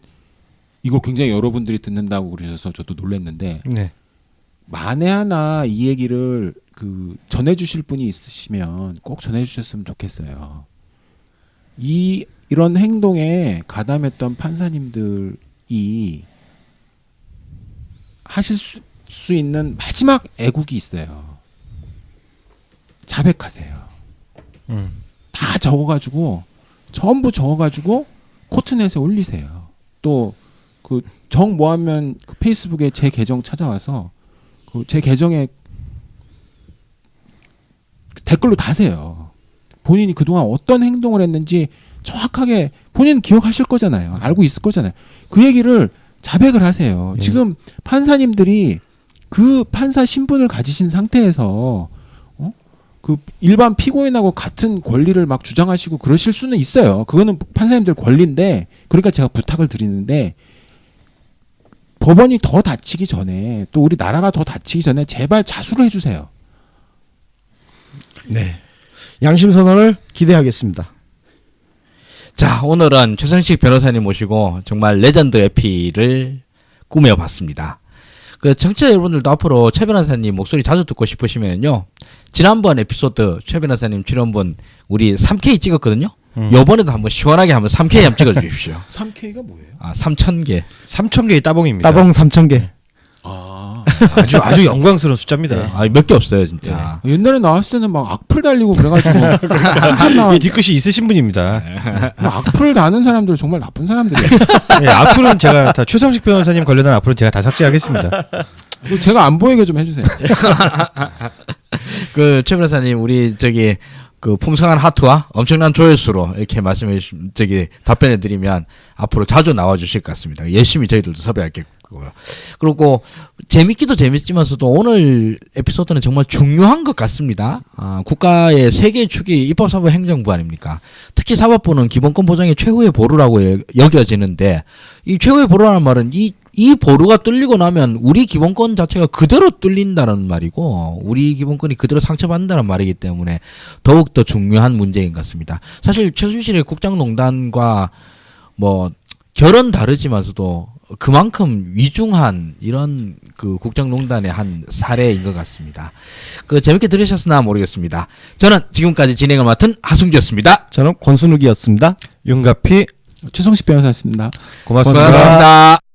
이걸 굉장히 여러분들이 듣는다고 그러셔서 저도 놀랐는데 네. 만에 하나 이 얘기를 그 전해주실 분이 있으시면 꼭 전해주셨으면 좋겠어요. 이런 행동에 가담했던 판사님들이 하실 수 있는 마지막 애국이 있어요. 자백하세요. 다 적어가지고 전부 적어가지고 코트넷에 올리세요. 또 그 정 모하면 그 페이스북에 제 계정 찾아와서 그 제 계정에 댓글로 다세요. 본인이 그동안 어떤 행동을 했는지 정확하게 본인은 기억하실 거잖아요. 알고 있을 거잖아요. 그 얘기를 자백을 하세요. 지금 판사님들이 그 판사 신분을 가지신 상태에서 그 일반 피고인하고 같은 권리를 막 주장하시고 그러실 수는 있어요. 그거는 판사님들 권리인데, 그러니까 제가 부탁을 드리는데, 법원이 더 다치기 전에, 또 우리 나라가 더 다치기 전에 제발 자수를 해주세요. 네. 양심 선언을 기대하겠습니다. 자, 오늘은 최성식 변호사님 모시고 정말 레전드 에피를 꾸며봤습니다. 그 청취자 여러분들도 앞으로 최 변호사님 목소리 자주 듣고 싶으시면요, 지난번 에피소드 최 변호사님 출연분 우리 3K 찍었거든요. 요번에도 한번 시원하게 한번 3K 한번 찍어주십시오. 3K가 뭐예요? 3,000개. 3,000개의 따봉입니다. 따봉 3,000개. 아주 영광스러운 숫자입니다. 몇 개 없어요, 진짜. 옛날에 나왔을 때는 막 악플 달리고 그래가지고 한참 나왔. 이 뒤끝이 있으신 분입니다. 악플 다는 사람들 정말 나쁜 사람들이에요. 네, 악플은 제가 다 최성식 변호사님 관련한 악플은 제가 다 삭제하겠습니다. 제가 안 보이게 좀 해주세요. 그 최 변호사님, 우리 저기 그 풍성한 하트와 엄청난 조회수로 이렇게 말씀해 주시면 저기 답변해 드리면 앞으로 자주 나와 주실 것 같습니다. 열심히 저희들도 섭외할게요. 그리고 재밌기도 재밌지만서도 오늘 에피소드는 정말 중요한 것 같습니다. 국가의 세 개의 축이 입법사법 행정부 아닙니까? 특히 사법부는 기본권 보장의 최후의 보루라고 여겨지는데, 이 최후의 보루라는 말은 이 보루가 뚫리고 나면 우리 기본권 자체가 그대로 뚫린다는 말이고, 우리 기본권이 그대로 상처받는다는 말이기 때문에 더욱더 중요한 문제인 것 같습니다. 사실 최순실의 국정농단과 뭐 결은 다르지만서도 그만큼 위중한 이런 그 국정농단의 한 사례인 것 같습니다. 그 재밌게 들으셨으나 모르겠습니다. 저는 지금까지 진행을 맡은 하승주였습니다. 저는 권순욱이었습니다. 윤가피 최성식 변호사였습니다. 고맙습니다. 고맙습니다.